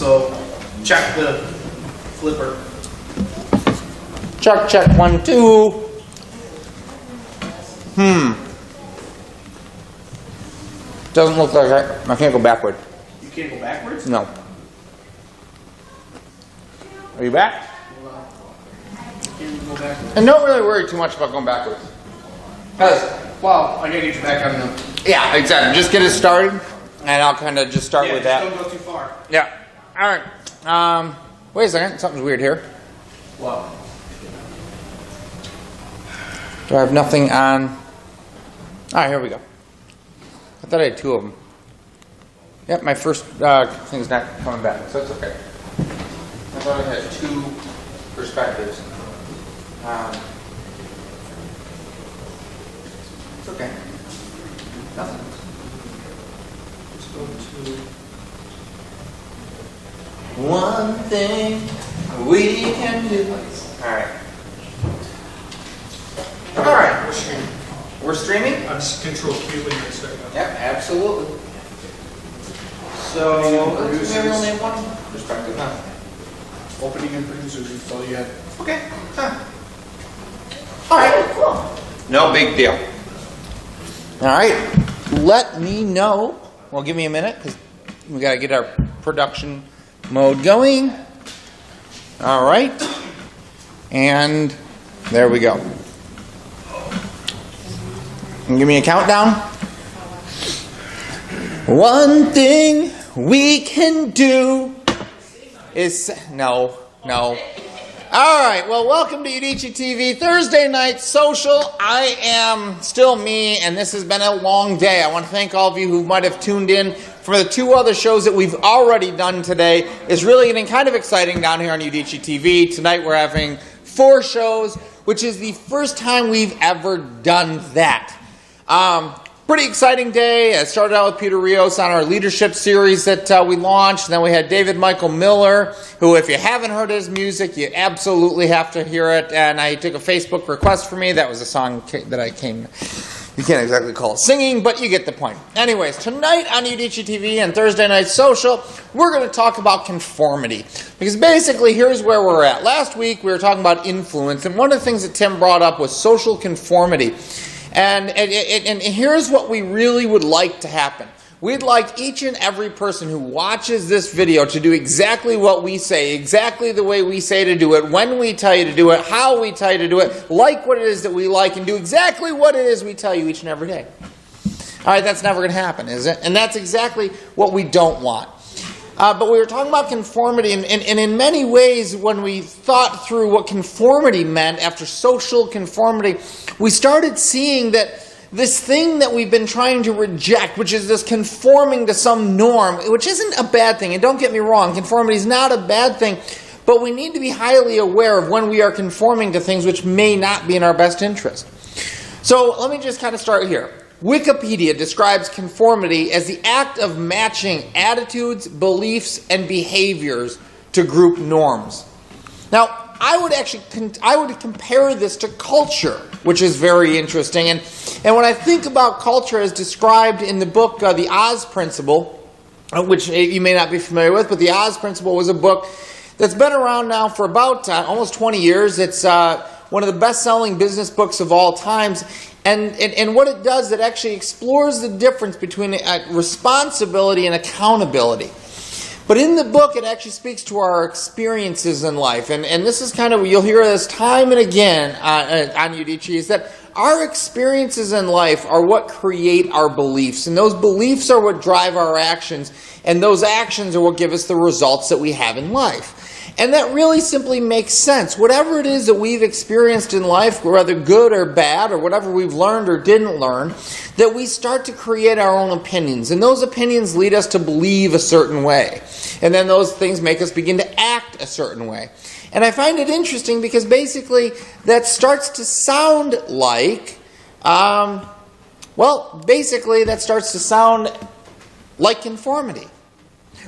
So check the flipper. Check, 1, 2. Doesn't look like I can't go backward. You can't go backwards? No. Are you back? Can't go backwards. And don't really worry too much about going backwards. Well, I gotta get you back on the... Yeah, exactly. Just get it started, and I'll kind of just start with that. Don't go too far. Yeah. All right. Wait a second. Something's weird here. Wow. Do I have nothing on? All right, here we go. I thought I had 2 of them. Yep, my first thing's not coming back, so it's okay. I thought I had 2 perspectives. It's okay. Nothing. Let's go to one thing we can do. All right. All right. We're streaming? I'm just control Q when you're starting. Yep, absolutely. So, let's maybe only have 1 perspective, huh? Opening and producers, that's all you had. Okay. Huh. All right, cool. No big deal. All right. Let me know. Well, give me a minute because we got to get our production mode going. All right. And there we go. And give me a countdown. 1 thing we can do is... No. All right, well, welcome to Udicci.TV Thursday Night Social. I am still me, and this has been a long day. I want to thank all of you who might have tuned in for the 2 other shows that we've already done today. It's really getting kind of exciting down here on Udicci.TV. Tonight we're having 4 shows, which is the first time we've ever done that. Pretty exciting day. I started out with Peter Rios on our leadership series that we launched. And then we had David Michael Miller, who, if you haven't heard his music, you absolutely have to hear it. And I took a Facebook request for me. That was a song that I came... You can't exactly call it singing, but you get the point. Anyways, tonight on Udicci.TV and Thursday Night Social, we're going to talk about conformity. Because basically, here's where we're at. Last week, we were talking about influence. And one of the things that Tim brought up was social conformity. And here's what we really would like to happen. We'd like each and every person who watches this video to do exactly what we say, exactly the way we say to do it, when we tell you to do it, how we tell you to do it, like what it is that we like, and do exactly what it is we tell you each and every day. All right, that's never going to happen, is it? And that's exactly what we don't want. But we were talking about conformity, and in many ways, when we thought through what conformity meant after social conformity, we started seeing that this thing that we've been trying to reject, which is this conforming to some norm, which isn't a bad thing, and don't get me wrong, conformity is not a bad thing, but we need to be highly aware of when we are conforming to things which may not be in our best interest. So let me just kind of start here. Wikipedia describes conformity as the act of matching attitudes, beliefs, and behaviors to group norms. Now, I would compare this to culture, which is very interesting. And when I think about culture as described in the book, The Oz Principle, which you may not be familiar with, but The Oz Principle was a book that's been around now for about almost 20 years. It's one of the best-selling business books of all times. And what it does, it actually explores the difference between responsibility and accountability. But in the book, it actually speaks to our experiences in life. And this is kind of, you'll hear this time and again on Udicci, is that our experiences in life are what create our beliefs. And those beliefs are what drive our actions. And those actions are what give us the results that we have in life. And that really simply makes sense. Whatever it is that we've experienced in life, whether good or bad, or whatever we've learned or didn't learn, that we start to create our own opinions. And those opinions lead us to believe a certain way. And then those things make us begin to act a certain way. And I find it interesting because basically that starts to sound like, that starts to sound like conformity.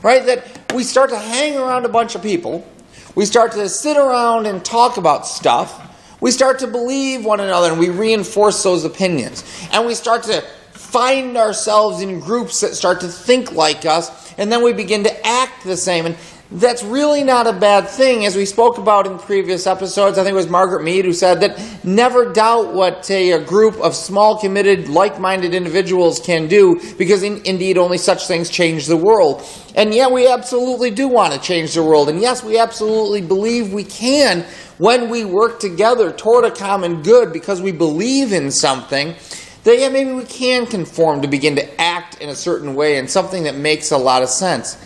Right? That we start to hang around a bunch of people. We start to sit around and talk about stuff. We start to believe one another and we reinforce those opinions. And we start to find ourselves in groups that start to think like us, and then we begin to act the same. And that's really not a bad thing. As we spoke about in previous episodes, I think it was Margaret Mead who said that never doubt what a group of small, committed, like-minded individuals can do, because indeed only such things change the world. And yet we absolutely do want to change the world. And yes, we absolutely believe we can when we work together toward a common good because we believe in something. That yeah, maybe we can conform to begin to act in a certain way and something that makes a lot of sense.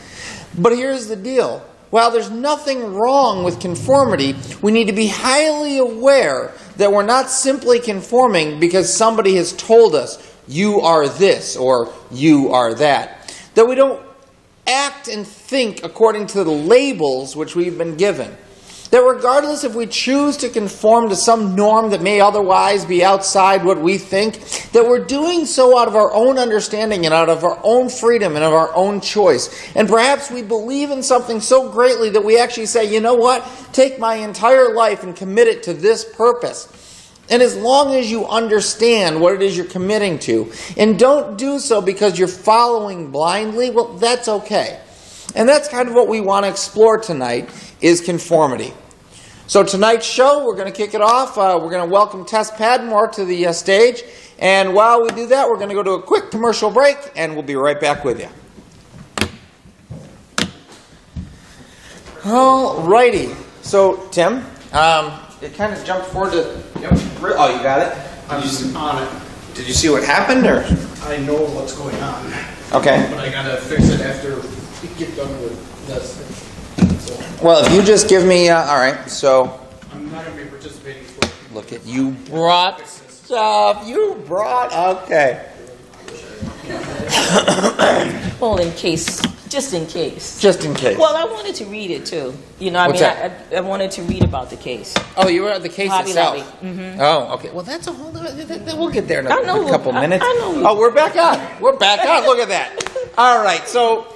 But here's the deal. While there's nothing wrong with conformity, we need to be highly aware that we're not simply conforming because somebody has told us, you are this or you are that. That we don't act and think according to the labels which we've been given. That regardless if we choose to conform to some norm that may otherwise be outside what we think, that we're doing so out of our own understanding and out of our own freedom and of our own choice. And perhaps we believe in something so greatly that we actually say, you know what, take my entire life and commit it to this purpose. And as long as you understand what it is you're committing to, and don't do so because you're following blindly, well, that's okay. And that's kind of what we want to explore tonight, is conformity. So tonight's show, we're going to kick it off. We're going to welcome Tess Padmore to the stage. And while we do that, we're going to go to a quick commercial break, and we'll be right back with you. All righty. So, Tim, it kind of jumped forward to... Yep. Oh, you got it? I'm just on it. Did you see what happened, or...? I know what's going on. Okay. But I gotta fix it after we get done with this. So, Well, if you just give me... all right, so... I'm not gonna be participating for... Look at you brought stuff. You brought... Okay. Well, in case, just in case. Just in case. Well, I wanted to read it too. You know, What's that? I wanted to read about the case. Oh, you were at the case Hobby itself. Lobby. Mm-hmm. Oh, okay. Well, that's a whole... We'll get there in I know, a couple minutes. I know. Oh, we're back on. We're back on. Look at that. All right, so...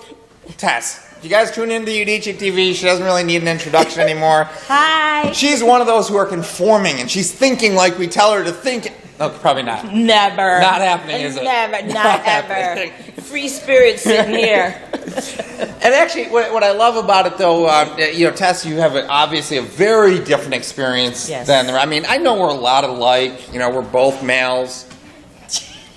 Tess, you guys tune into Udicci.TV. She doesn't really need an introduction anymore. Hi. She's one of those who are conforming, and she's thinking like we tell her to think. Oh, probably not. Never. Not happening, is it? Never. Not Not ever. happening. Free spirit sitting here. And actually, what I love about it, though, Tess, you have obviously a very different experience Yes. than... I mean, I know we're a lot alike. You know, we're both males.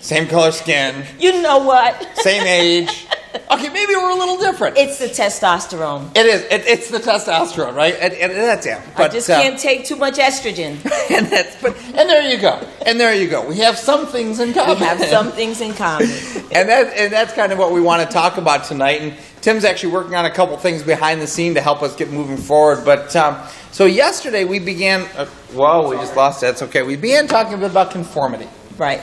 Same color skin. You know what? Same age. Okay, maybe we're a little different. It's the testosterone. It is. It's the testosterone, right? And that's it. I just can't take too much estrogen. And there you go. And there you go. We have some things in common. We have some things in common. And that's kind of what we want to talk about tonight. And Tim's actually working on a couple things behind the scene to help us get moving forward. But so yesterday we began. Whoa, we just lost it. That's okay. We began talking a bit about conformity. Right.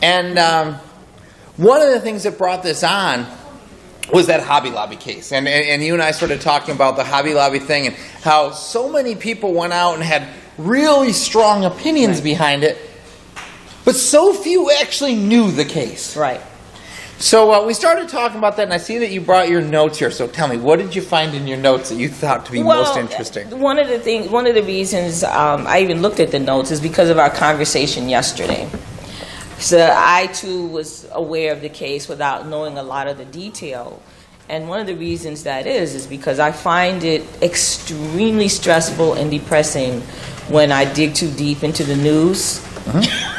And one of the things that brought this on was that Hobby Lobby case. And you and I started talking about the Hobby Lobby thing and how so many people went out and had really strong opinions behind it, but so few actually knew the case. Right. So we started talking about that, and I see that you brought your notes here. So tell me, what did you find in your notes that you thought to be most interesting? One of the reasons I even looked at the notes is because of our conversation yesterday. So I, too, was aware of the case without knowing a lot of the detail. And one of the reasons that is because I find it extremely stressful and depressing when I dig too deep into the news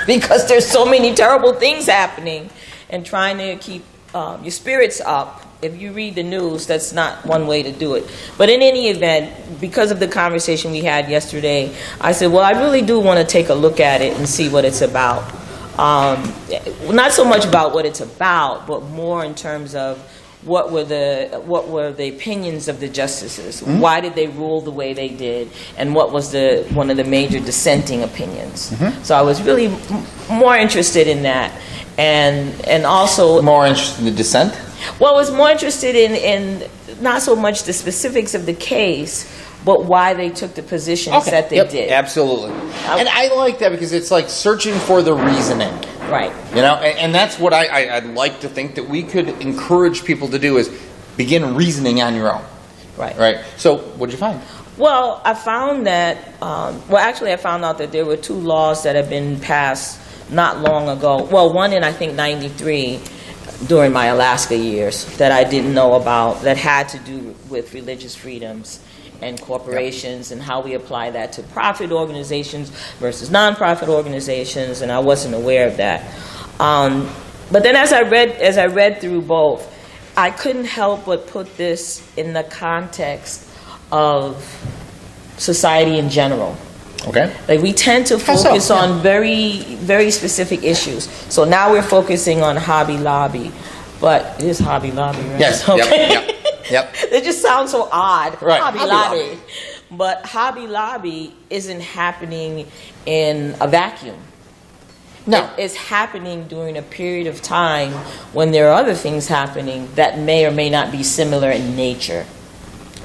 because there's so many terrible things happening, and trying to keep your spirits up. If you read the news, that's not one way to do it. But in any event, because of the conversation we had yesterday, I said, well, I really do want to take a look at it and see what it's about. Not so much about what it's about, but more in terms of what were the opinions of the justices? Mm-hmm. Why did they rule the way they did? And what was one of the major dissenting opinions? Mm-hmm. So I was really more interested in that, and also more interested in the dissent. Well, I was more interested in not so much the specifics of the case, but why they took the positions that they did. Absolutely. And I like that because it's like searching for the reasoning. Right. You know, and that's what I'd like to think that we could encourage people to do, is begin reasoning on your own. Right. Right. So what did you find? Well, I found that, I found out that there were two laws that had been passed not long ago. Well, one in, I think, 93, during my Alaska years that I didn't know about that had to do with religious freedoms and corporations and how we apply that to profit organizations versus nonprofit organizations, and I wasn't aware of that. But then as I read through both, I couldn't help but put this in the context of society in general. Okay. Like we tend to How so? focus Yeah. on very specific issues. So now we're focusing on Hobby Lobby, but it is Hobby Lobby, right? Yes. Okay. Yep. It just sounds so odd. Right. Hobby Hobby Lobby. Lobby. But Hobby Lobby isn't happening in a vacuum. No. It's happening during a period of time when there are other things happening that may or may not be similar in nature.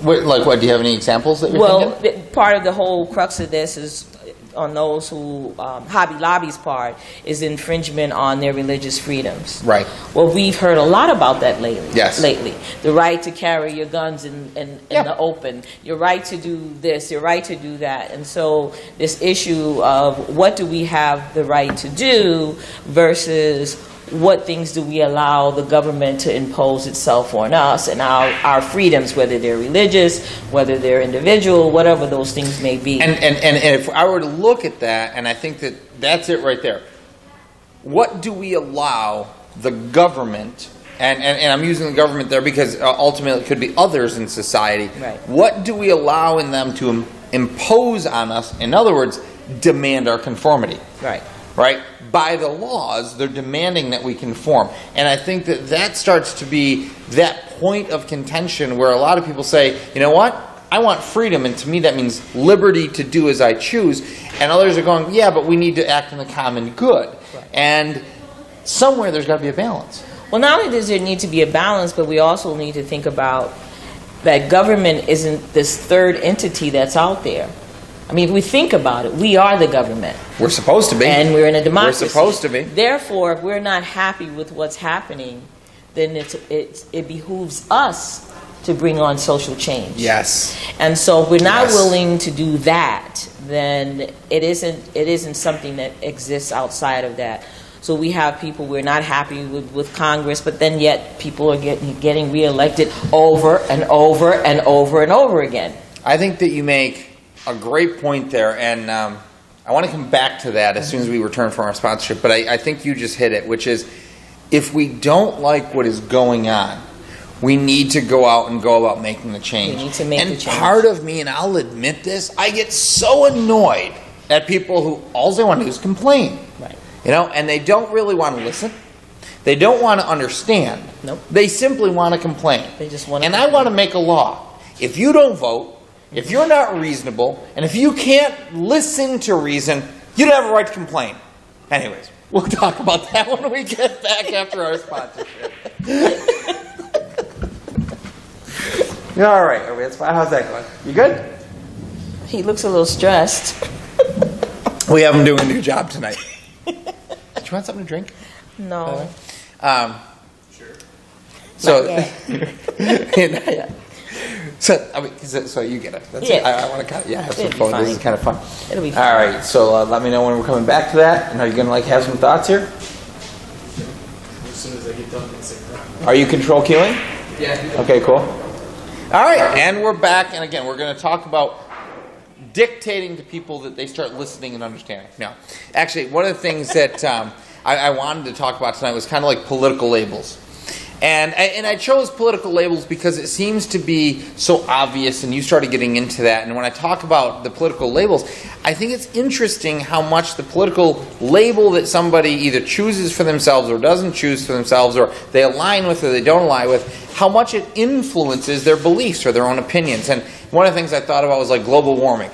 Like what? Do you have any examples that you're Well, thinking? part of the whole crux of this is on those who, Hobby Lobby's part, is infringement on their religious freedoms. Right. Well, we've heard a lot about that lately. Yes. Lately. The right to carry your guns in Yeah. the open, your right to do this, your right to do that. And so this issue of what do we have the right to do versus what things do we allow the government to impose itself on us and our freedoms, whether they're religious, whether they're individual, whatever those things may be. And if I were to look at that, and I think that's it right there. What do we allow the government, and I'm using the government there because ultimately it could be others in society. Right. What do we allow in them to impose on us? In other words, demand our conformity. Right. Right? By the laws, they're demanding that we conform. And I think that starts to be that point of contention where a lot of people say, you know what? I want freedom, and to me that means liberty to do as I choose. And others are going, yeah, but we need to act in the common good. Right. And somewhere there's got to be a balance. Well, not only does there need to be a balance, but we also need to think about that government isn't this third entity that's out there. I mean, if we think about it, we are the government. We're supposed to be. And we're in a democracy. We're supposed to be. Therefore, if we're not happy with what's happening, then it behooves us to bring on social change. Yes. And so if we're not Yes. willing to do that, then it isn't something that exists outside of that. So we have people, we're not happy with Congress, but then yet people are getting reelected over and over and over and over again. I think that you make a great point there, and I want to come back to that as soon as we return from our sponsorship, but I think you just hit it, which is if we don't like what is going on, we need to go out and go about making the change. We need to make the and change. part of me, and I'll admit this, I get so annoyed at people who all they want to do is complain. Right. You know, and they don't really want to listen. They don't want to understand. Nope. They simply want to complain. They just want to And I want to make a law. If you don't vote, if you're not reasonable, and if you can't listen to reason, you don't have a right to complain. Anyways, we'll talk about that when we get back after our sponsorship. All right, how's that going? You good? He looks a little stressed. We have him doing a new job tonight. Do you want something to drink? No. Sure. So, Not yeah. So, I mean, so you get it. That's it. Yeah. I want to have some It'll be fun. This is fine. kind of fun. It'll be All fine. right. So let me know when we're coming back to that. And are you going to have some thoughts here? As soon as I get done, I'll say that. Are you control queuing? Yeah. Okay, cool. All right, and we're back. And again, we're going to talk about dictating to people that they start listening and understanding. No, actually, one of the things that I wanted to talk about tonight was kind of like political labels. And I chose political labels because it seems to be so obvious, and you started getting into that. And when I talk about the political labels, I think it's interesting how much the political label that somebody either chooses for themselves or doesn't choose for themselves, or they align with or they don't align with, how much it influences their beliefs or their own opinions. And one of the things I thought about was like global warming.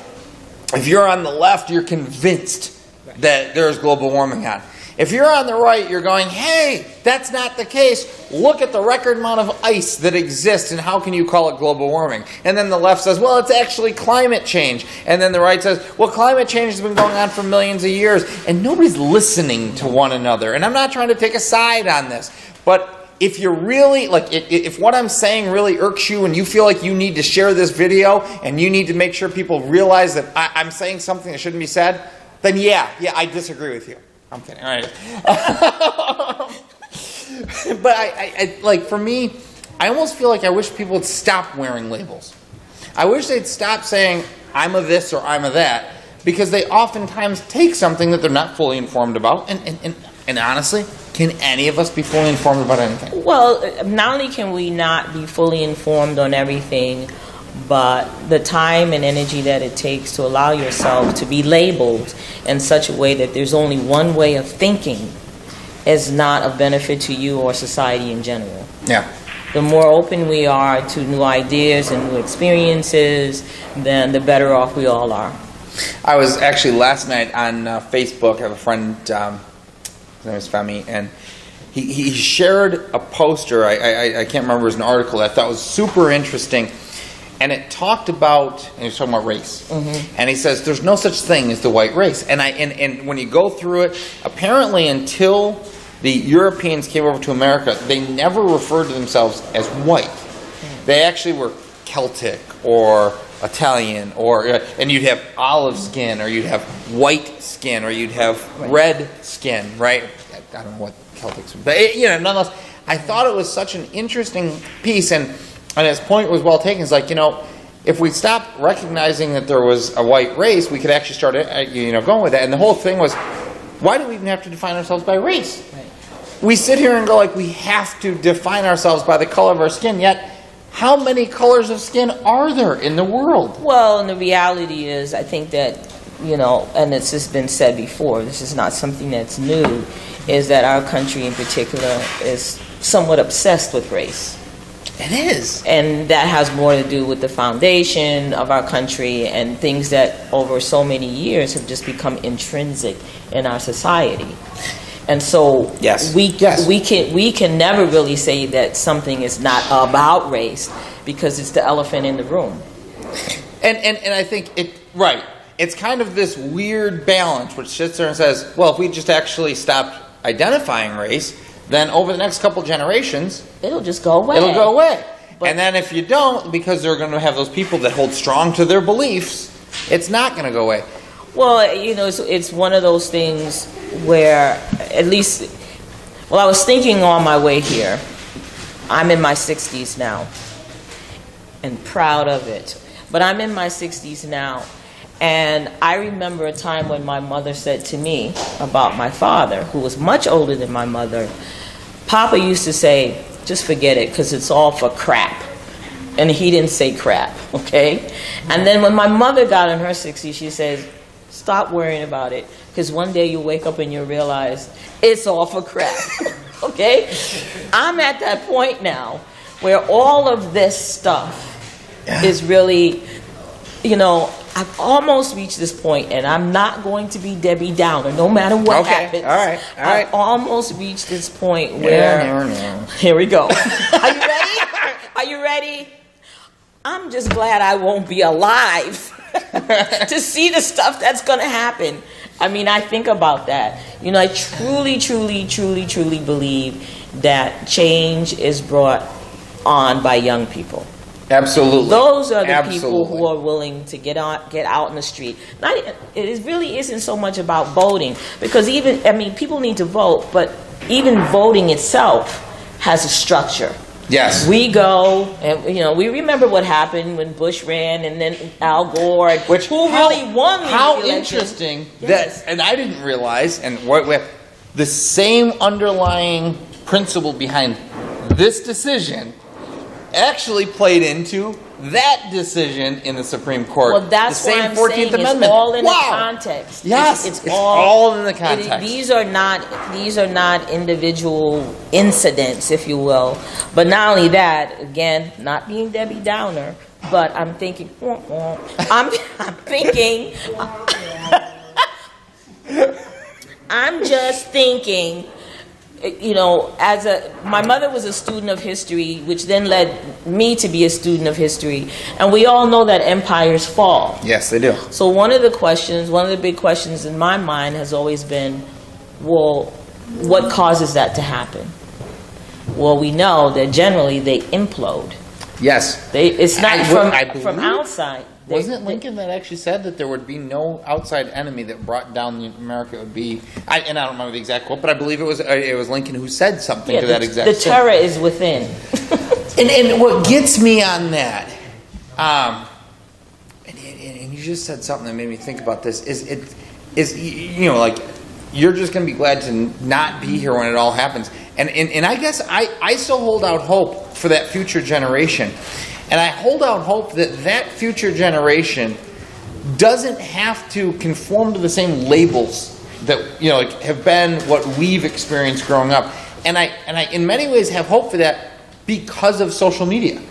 If you're on the left, you're convinced that there's global warming on. If you're on the right, you're going, hey, that's not the case. Look at the record amount of ice that exists, and how can you call it global warming? And then the left says, well, it's actually climate change. And then the right says, well, climate change has been going on for millions of years. And nobody's listening to one another. And I'm not trying to take a side on this. But if you're really, like, if what I'm saying really irks you and you feel like you need to share this video and you need to make sure people realize that I'm saying something that shouldn't be said, then yeah, I disagree with you. I'm kidding. All right. but I like, for me, I almost feel like I wish people would stop wearing labels. I wish they'd stop saying, I'm a this or I'm a that, because they oftentimes take something that they're not fully informed about, and honestly, can any of us be fully informed about anything? Well, not only can we not be fully informed on everything, but the time and energy that it takes to allow yourself to be labeled in such a way that there's only one way of thinking is not of benefit to you or society in general. Yeah. The more open we are to new ideas and new experiences, then the better off we all are. I was actually last night on Facebook. I have a friend, his name is Femi, and he shared a poster. I can't remember, it was an article that I thought was super interesting. And it talked about, and he was talking about race. Mm-hmm. And he says, there's no such thing as the white race. And when you go through it, apparently until the Europeans came over to America, they never referred to themselves as white. They actually were Celtic or Italian, and you'd have olive skin, or you'd have white skin, or you'd have red skin, right? I don't know what Celtics, but nonetheless, I thought it was such an interesting piece, and his point was well taken. It's like, if we stopped recognizing that there was a white race, we could actually start, going with that. And the whole thing was, why do we even have to define ourselves by race? Right. We sit here and go like we have to define ourselves by the color of our skin, yet how many colors of skin are there in the world? Well, and the reality is, I think that, and it's just been said before, this is not something that's new, is that our country in particular is somewhat obsessed with race. It is. And that has more to do with the foundation of our country and things that over so many years have just become intrinsic in our society. And so we can never really say that something is not about race because it's the elephant in the room. And I think it's kind of this weird balance which sits there and says, well, if we just actually stopped identifying race, then over the next couple generations, it'll just go away. It'll go away. And then if you don't, because they're going to have those people that hold strong to their beliefs, it's not going to go away. Well, it's one of those things where, at least, I was thinking on my way here, I'm in my 60s now, and proud of it. But I'm in my 60s now, and I remember a time when my mother said to me about my father, who was much older than my mother, Papa used to say, just forget it, because it's all for crap. And he didn't say crap, okay? And then when my mother got in her 60s, she says, stop worrying about it, because one day you'll wake up and you'll realize it's all for crap, okay? I'm at that point now where all of this stuff is really, I've almost reached this point, and I'm not going to be Debbie Downer, no matter what happens. All right. I've almost reached this point where... Here we go. Are you ready? Are you ready? I'm just glad I won't be alive to see the stuff that's going to happen. I mean, I think about that. I truly, truly, truly, truly believe that change is brought on by young people. Absolutely. Those are the people who are willing to get out in the street. It really isn't so much about voting, because people need to vote, but even voting itself has a structure. Yes. We go, and we remember what happened when Bush ran, and then Al Gore, who really won the election. How interesting that, and I didn't realize, and the same underlying principle behind this decision actually played into that decision in the Supreme Court. Well, that's the same what I'm 14th saying. Amendment. It's all in the context. Yes, it's all in the context. These are not individual incidents, if you will. But not only that, again, not being Debbie Downer, but I'm thinking, I'm just thinking, my mother was a student of history, which then led me to be a student of history. And we all know that empires fall. Yes, they do. So one of the big questions in my mind has always been, well, what causes that to happen? Well, we know that generally they implode. Yes. It's not I from believe- outside. Wasn't it Lincoln that actually said that there would be no outside enemy that brought down America? It would be, and I don't remember the exact quote, but I believe it was Lincoln who said something to that exact. The terror is within. And what gets me on that, and you just said something that made me think about this, is you know, like, you're just going to be glad to not be here when it all happens. And I guess I still hold out hope for that future generation. And I hold out hope that that future generation doesn't have to conform to the same labels that, you know, like, have been what we've experienced growing up. And I in many ways have hope for that because of social media.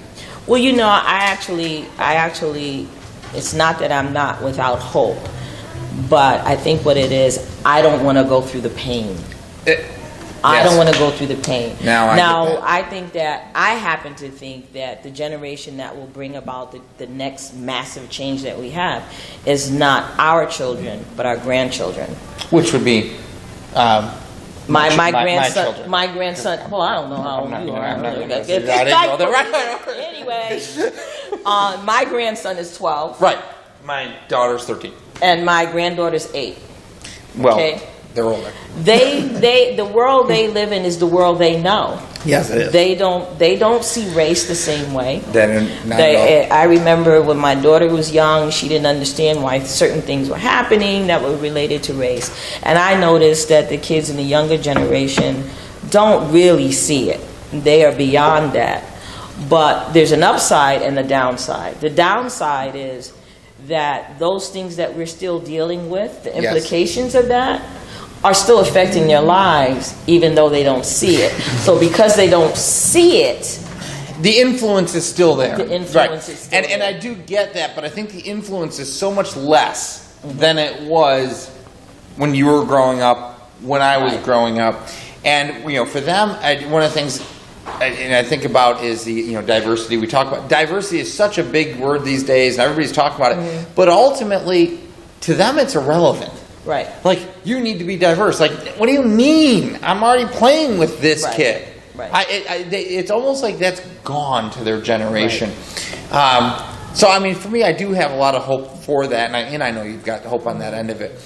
Well, you know, I actually, it's not that I'm not without hope, but I think what it is, I don't want to go through the pain. I don't want to go through the pain. Now, I think that, I happen to think that the generation that will bring about the next massive change that we have is not our children, but our grandchildren. Which would be my grandson. children. My grandson. Well, I don't know how old you are. I'm not gonna say that. I didn't know that. Right. Anyway, my grandson is 12. Right. My daughter's 13. And my granddaughter's 8. Well, okay? They're older. The world they live in is the world they know. Yes, it is. They don't see race the same way. Not at all. I remember when my daughter was young, she didn't understand why certain things were happening that were related to race. And I noticed that the kids in the younger generation don't really see it. They are beyond that. But there's an upside and a downside. The downside is that those things that we're still dealing with, the implications of that, are still affecting their lives, even though they don't see it. So because they don't see it, the influence is still there. The influence is still there. And I do get that, but I think the influence is so much less than it was when you were growing up, when I was growing up. And, you know, for them, one of the things I think about is the, you know, diversity. We talk about diversity is such a big word these days, and everybody's talking about it. But ultimately, to them, it's irrelevant. Right. Like, you need to be diverse. Like, what do you mean? I'm already playing with this kid. Right. It's almost like that's gone to their generation. Right. So, I mean, for me, I do have a lot of hope for that, and I know you've got hope on that end of it.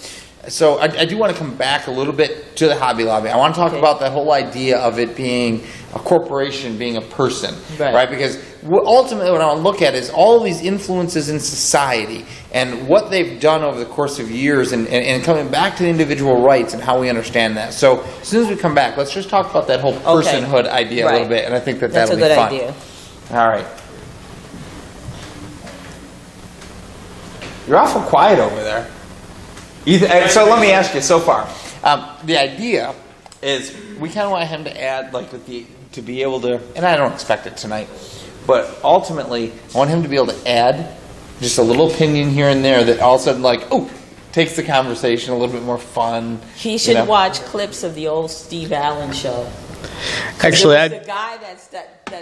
So I do want to come back a little bit to the Hobby Lobby. I want to talk about that whole idea of it being a corporation, being a person, right? Because ultimately what I want to look at is all of these influences in society and what they've done over the course of years and coming back to the individual rights and how we understand that. So as soon as we come back, let's just talk about that whole personhood idea a little bit, and I think that'll be fun. That's a good idea. All right. You're awful quiet over there. So let me ask you, so far, the idea is we kind of want him to add, like, to be able to, and I don't expect it tonight, but ultimately, I want him to be able to add just a little opinion here and there that all of a sudden, like, takes the conversation a little bit more fun. He should watch clips of the old Steve Allen show. Actually, the guy that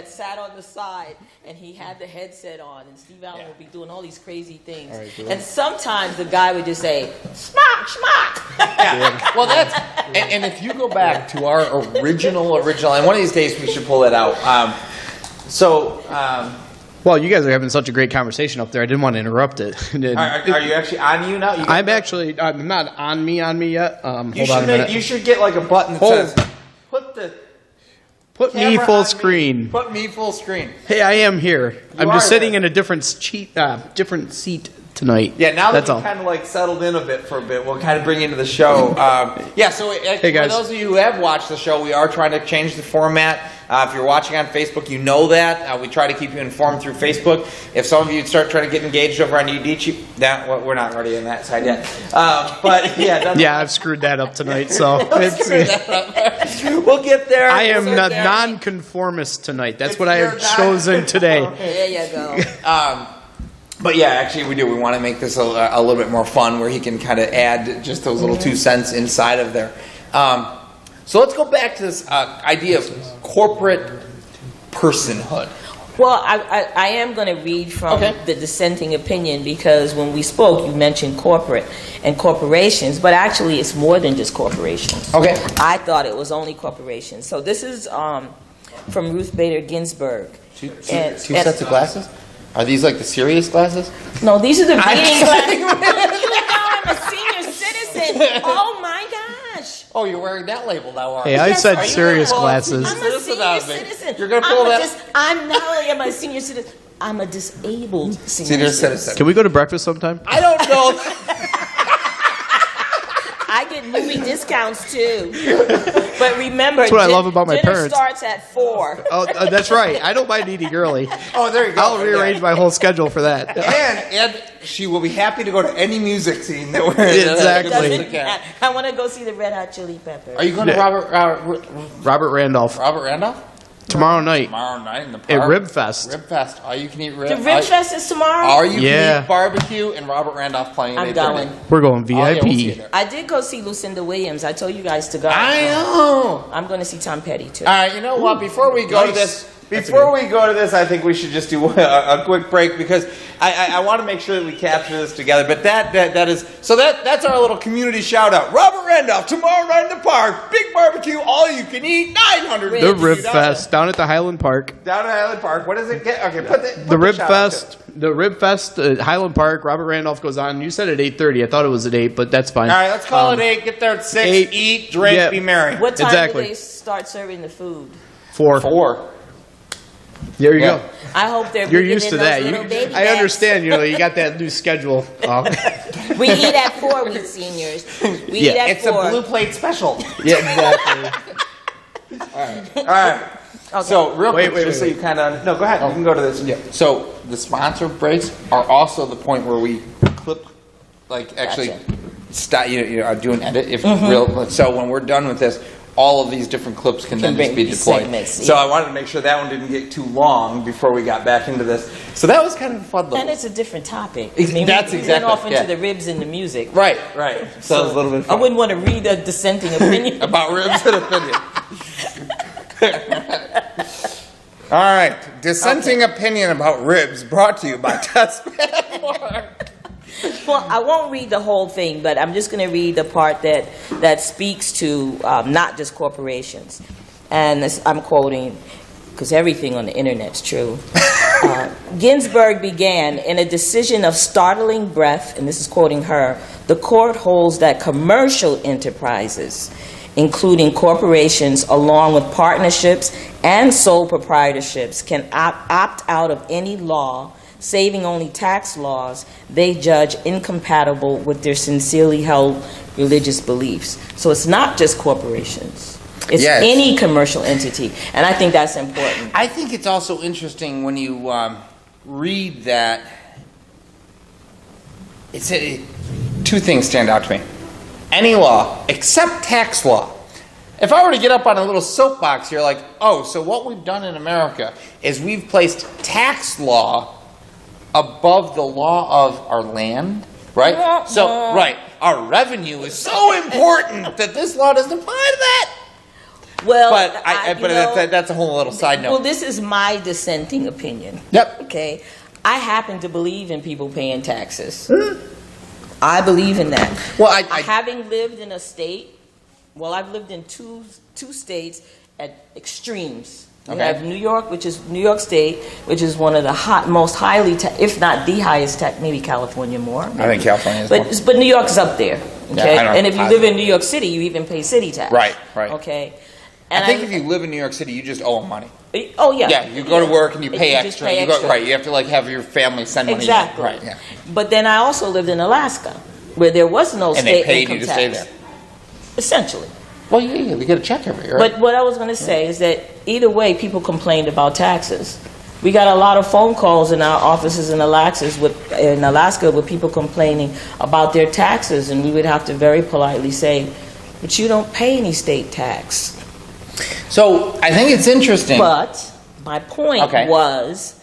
sat on the side and he had the headset on, and Steve Allen would be doing all these crazy things. Right, and sometimes the guy would just say, "Smock, smock." Well, that's and if you go back to our original, and one of these days we should pull that out. Well, you guys are having such a great conversation up there. I didn't want to interrupt it. Are you actually on you now? I'm not on me yet. Hold on a minute. You should get like a button that says, Put me full screen. Put me full screen. Hey, I am here. I'm just sitting in a different seat tonight. Yeah, now that That's we've kind of like settled in a bit for a bit, we'll kind of bring you into the show. So hey guys. For those of you who have watched the show, we are trying to change the format. If you're watching on Facebook, you know that. We try to keep you informed through Facebook. If some of you start trying to get engaged over on Udicci, we're not ready on that side yet. But yeah, I've screwed that up tonight. So we'll get there. I am non-conformist tonight. That's what I have chosen today. There you go. But yeah, actually we do. We want to make this a little bit more fun where he can kind of add just those little 2 cents inside of there. So let's go back to this idea of corporate personhood. Well, I am going to read from the dissenting opinion, because when we spoke, you mentioned corporate and corporations, but actually it's more than just corporations. Okay. I thought it was only corporations. So this is from Ruth Bader Ginsburg. Two And- sets of glasses? Are these like the serious glasses? No, these are the reading glasses. You know I'm a senior citizen. Oh my gosh. Oh, you're wearing that label now, aren't Hey, you? I Yes, said are you serious gonna pull- glasses. I'm a This senior without me. citizen. You're gonna pull that? I'm not only am I a senior citizen, I'm a disabled senior Senior citizen. citizen. Can we go to breakfast sometime? I don't know. I get movie discounts too. But remember, That's what I love about my dinner parents. starts at 4. Oh, that's right. I don't mind eating early. Oh, there you go. I'll rearrange my whole schedule for that. And she will be happy to go to any music scene that we're Exactly. I want to go see the Red Hot Chili Peppers. Are you going to Robert Randolph. Robert Randolph? Tomorrow night Tomorrow night in the at park. Rib Fest. Rib Fest. All you can eat rib. The Rib Fest is tomorrow? All you Yeah. can eat barbecue and Robert Randolph playing at I'm 8:30. going. We're going Oh, yeah, we'll see you VIP. there. I did go see Lucinda Williams. I told you guys to go. I know. I'm going to see Tom Petty too. All right, you know what? Before we go to this, I think we should just do a quick break because I want to make sure that we capture this together. But that's our little community shout out. Robert Randolph tomorrow night in the park, big barbecue, all you can eat, 900. The Rib Fest down at the Highland Park. Down at Highland Park. What does it get? Okay, put The Rib shout out to it. Fest. The Rib Fest at Highland Park. Robert Randolph goes on. You said at 8:30. I thought it was at 8, but that's fine. All right, let's call it 8. Get there at 6. 8. Eat, drink, Yeah. be merry. What time Exactly. do they start serving the food? 4. 4. There you Yeah. go. I hope they're You're bringing used in to those that. little baby I bags. understand. You got that new schedule. We eat at 4, we seniors. We Yeah. eat at It's 4. a blue plate special. Yeah, exactly. All right. Okay. So real Wait, quick, wait, just wait, so you kind of no, go ahead. You can go to this. Yeah. So the sponsor breaks are also the point where we clip, like actually Gotcha. stop. Do an edit if real. So when we're done with this, all of these different clips can then just be be deployed. segments, So yeah. I wanted to make sure that one didn't get too long before we got back into this. So that was kind of a fun little. And it's a different topic. That's we went exactly, off into yeah. the ribs and the music. Right. So it was a little bit I fun. wouldn't want to read a dissenting opinion. About ribs and opinion. All right, dissenting opinion about ribs brought to you by Tess. Well, I won't read the whole thing, but I'm just going to read the part that speaks to not just corporations. And I'm quoting, because everything on the internet's true. Ginsburg began, in a decision of startling breadth, and this is quoting her, the court holds that commercial enterprises, including corporations along with partnerships and sole proprietorships, can opt out of any law, saving only tax laws they judge incompatible with their sincerely held religious beliefs. So it's not just corporations. It's Yes. any commercial entity. And I think that's important. I think it's also interesting when you read that. Two things stand out to me. Any law, except tax law. If I were to get up on a little soapbox here, like, oh, so what we've done in America is we've placed tax law above the law of our land, right? So, right, our revenue is so important that this law doesn't apply to that. Well, But that's a whole little side note. Well, this is my dissenting opinion. Yep. Okay. I happen to believe in people paying taxes. I believe in that. Well, having lived in a state, I've lived in two states at extremes. You Okay. have New York, which is New York State, which is one of the most highly, if not the highest tax, maybe California more. I think California is more. But New York is up there. Okay. I don't And if you know. live in New York City, you even pay city tax. Right. Okay. I think if you live in New York City, you just owe them money. Oh yeah. Yeah, you go to work and you pay just extra. pay You go, extra. right, you have to have your family send money. Exactly. Right. Yeah. But then I also lived in Alaska, where there was no And state they paid income you to tax. stay there. Essentially. Well, yeah, we get a check every year. Right? But what I was going to say is that either way, people complained about taxes. We got a lot of phone calls in our offices in Alaska with people complaining about their taxes, and we would have to very politely say, "But you don't pay any state tax." So I think it's interesting. But my point Okay. was,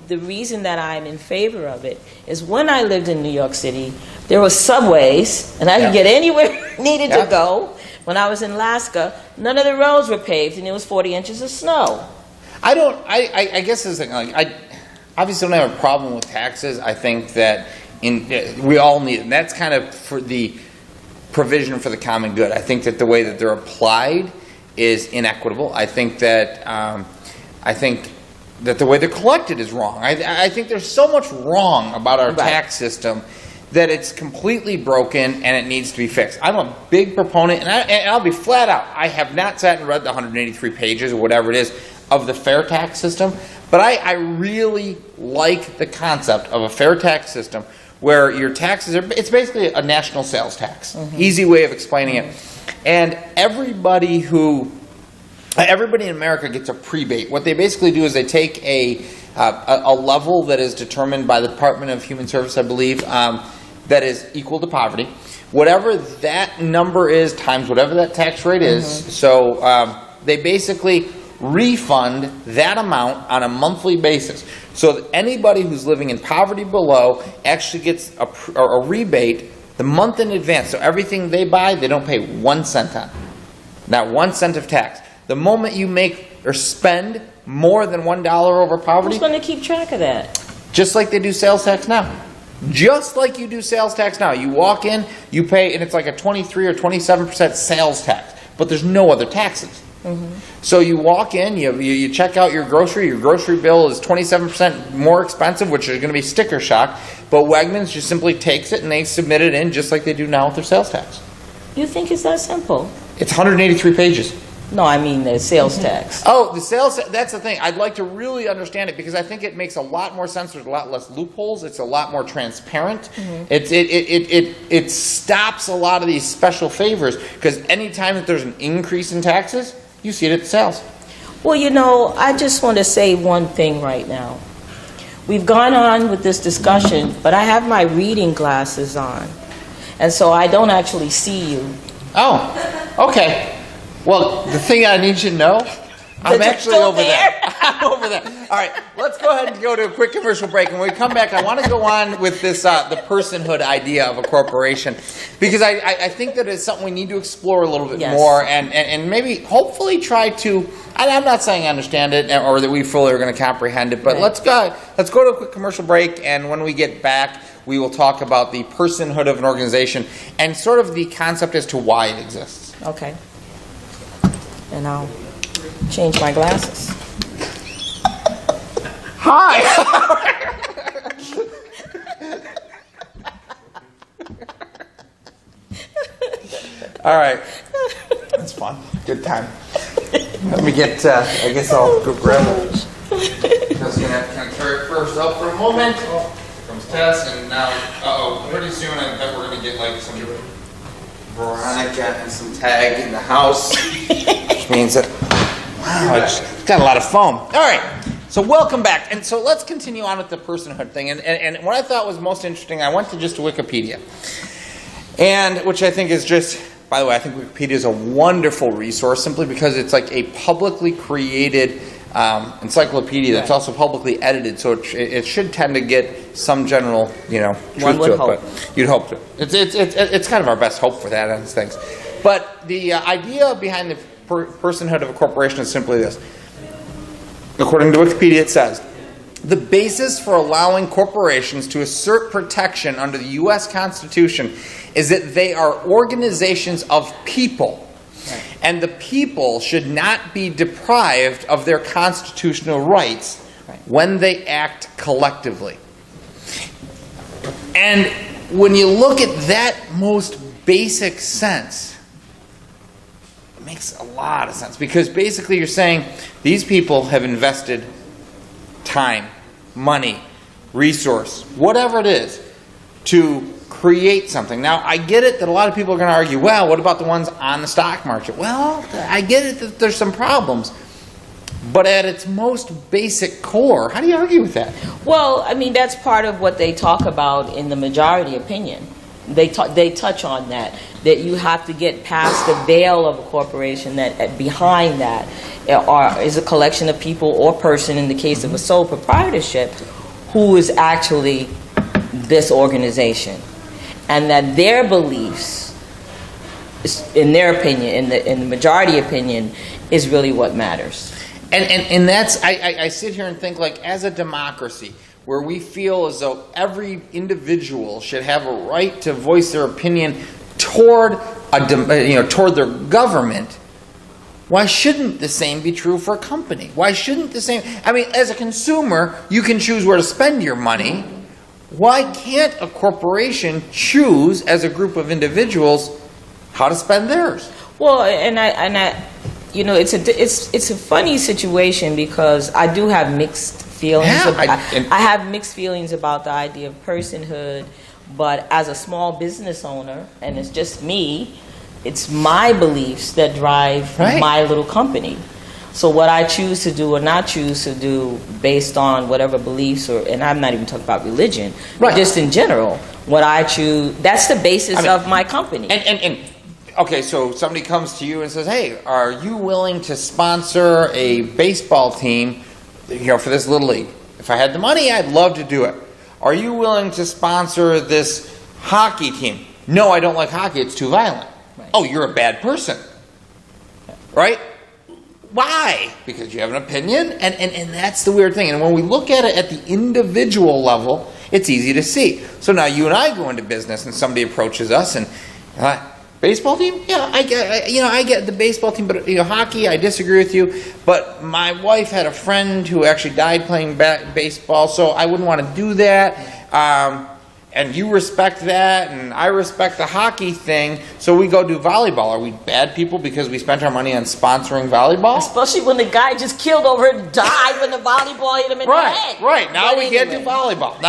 the reason that I'm in favor of it is when I lived in New York City, there were subways, and I could Yeah. get anywhere I needed Yeah. to go. When I was in Alaska, none of the roads were paved, and it was 40 inches of snow. I guess this thing, like, I obviously don't have a problem with taxes. I think that we all need, and that's kind of for the provision for the common good. I think that the way that they're applied is inequitable. I think that that the way they're collected is wrong. I think there's so much wrong about our tax system that it's completely broken and it needs to be fixed. I'm a big proponent, and I'll be flat out, I have not sat and read the 183 pages or whatever it is of the fair tax system, but I really like the concept of a fair tax system where your taxes are, it's basically a national sales tax. Easy way of explaining it. And everybody in America gets a prebate. What they basically do is they take a level that is determined by the Department of Human Service, I believe, that is equal to poverty. Whatever that number is times whatever that tax rate is, so they basically refund that amount on a monthly basis. So that anybody who's living in poverty below actually gets a rebate the month in advance. So everything they buy, they don't pay 1 cent on. Not 1 cent of tax. The moment you make or spend more than $1 over poverty, Who's going to keep track of that? just like they do sales tax now. Just like you do sales tax now. You walk in, you pay, and it's like a 23 or 27% sales tax, but there's no other taxes. So you walk in, you check out your grocery bill is 27% more expensive, which is going to be sticker shock, but Wegmans just simply takes it and they submit it in just like they do now with their sales tax. You think it's that simple? It's 183 pages. No, I mean the sales tax. Oh, the sales, that's the thing. I'd like to really understand it because I think it makes a lot more sense. There's a lot less loopholes. It's a lot more transparent. It stops a lot of these special favors because anytime that there's an increase in taxes, you see it at the sales. Well, you know, I just want to say one thing right now. We've gone on with this discussion, but I have my reading glasses on, and so I don't actually see you. Oh, okay. Well, the thing I need you to know, I'm That you're actually still over there. I'm over there. All right, let's go ahead and go to a quick commercial break. And when we come back, I want to go on with this, the personhood idea of a corporation, because I think that it's something we need to explore a little bit more and maybe hopefully try to, I'm not saying I understand it or that we fully are going to comprehend it, but let's go to a quick commercial break, and when we get back, we will talk about the personhood of an organization and sort of the concept as to why it exists. Okay. And I'll change my glasses. Hi! All right. That's fun. Good time. Let me get, I guess I'll go grab it. Just going to kind of carry it first up for a moment. Here comes Tess, and now, pretty soon I bet we're going to get like some Veronica and some tag in the house. Which means that, wow, it's got a lot of foam. All right. So welcome back. And so let's continue on with the personhood thing. And what I thought was most interesting, I went to just Wikipedia. And which I think is just, by the way, I think Wikipedia is a wonderful resource simply because it's like a publicly created encyclopedia that's also publicly edited. So it should tend to get some general, truth to it. But you'd hope to. It's kind of our best hope for that and things. But the idea behind the personhood of a corporation is simply this. According to Wikipedia, it says, the basis for allowing corporations to assert protection under the U.S. Constitution is that they are organizations of people, and the people should not be deprived of their constitutional rights when they act collectively. And when you look at that most basic sense, it makes a lot of sense, because basically you're saying these people have invested time, money, resource, whatever it is, to create something. Now, I get it that a lot of people are going to argue, well, what about the ones on the stock market? Well, I get it that there's some problems. But at its most basic core, how do you argue with that? Well, I mean, that's part of what they talk about in the majority opinion. They touch on that you have to get past the veil of a corporation, that behind that is a collection of people or person, in the case of a sole proprietorship, who is actually this organization. And that their beliefs, in their opinion, in the majority opinion, is really what matters. And that's, I sit here and think, like, as a democracy, where we feel as though every individual should have a right to voice their opinion toward their government, Why shouldn't the same be true for a company? Why shouldn't the same? I mean, as a consumer, you can choose where to spend your money. Why can't a corporation choose, as a group of individuals, how to spend theirs? Well, and I, you know, it's a funny situation because I do have mixed feelings. Yeah, I have mixed feelings about the idea of personhood, but as a small business owner, and it's just me, it's my beliefs that drive my little company. So what I choose to do or not choose to do based on whatever beliefs, and I'm not even talking about religion, but just in general, what I choose, that's the basis of my company. And okay, so somebody comes to you and says, hey, are you willing to sponsor a baseball team, you know, for this little league? If I had the money, I'd love to do it. Are you willing to sponsor this hockey team? No, I don't like hockey. It's too violent. Right. Oh, you're a bad person. Right? Why? Because you have an opinion, and that's the weird thing. And when we look at it at the individual level, it's easy to see. So now you and I go into business, and somebody approaches us, and baseball team? Yeah, I get the baseball team, but hockey, I disagree with you. But my wife had a friend who actually died playing baseball, so I wouldn't want to do that. And you respect that, and I respect the hockey thing, so we go do volleyball. Are we bad people because we spent our money on sponsoring volleyball? Especially when the guy just killed over and died when the volleyball hit him in the head. Right. Now we can't do volleyball.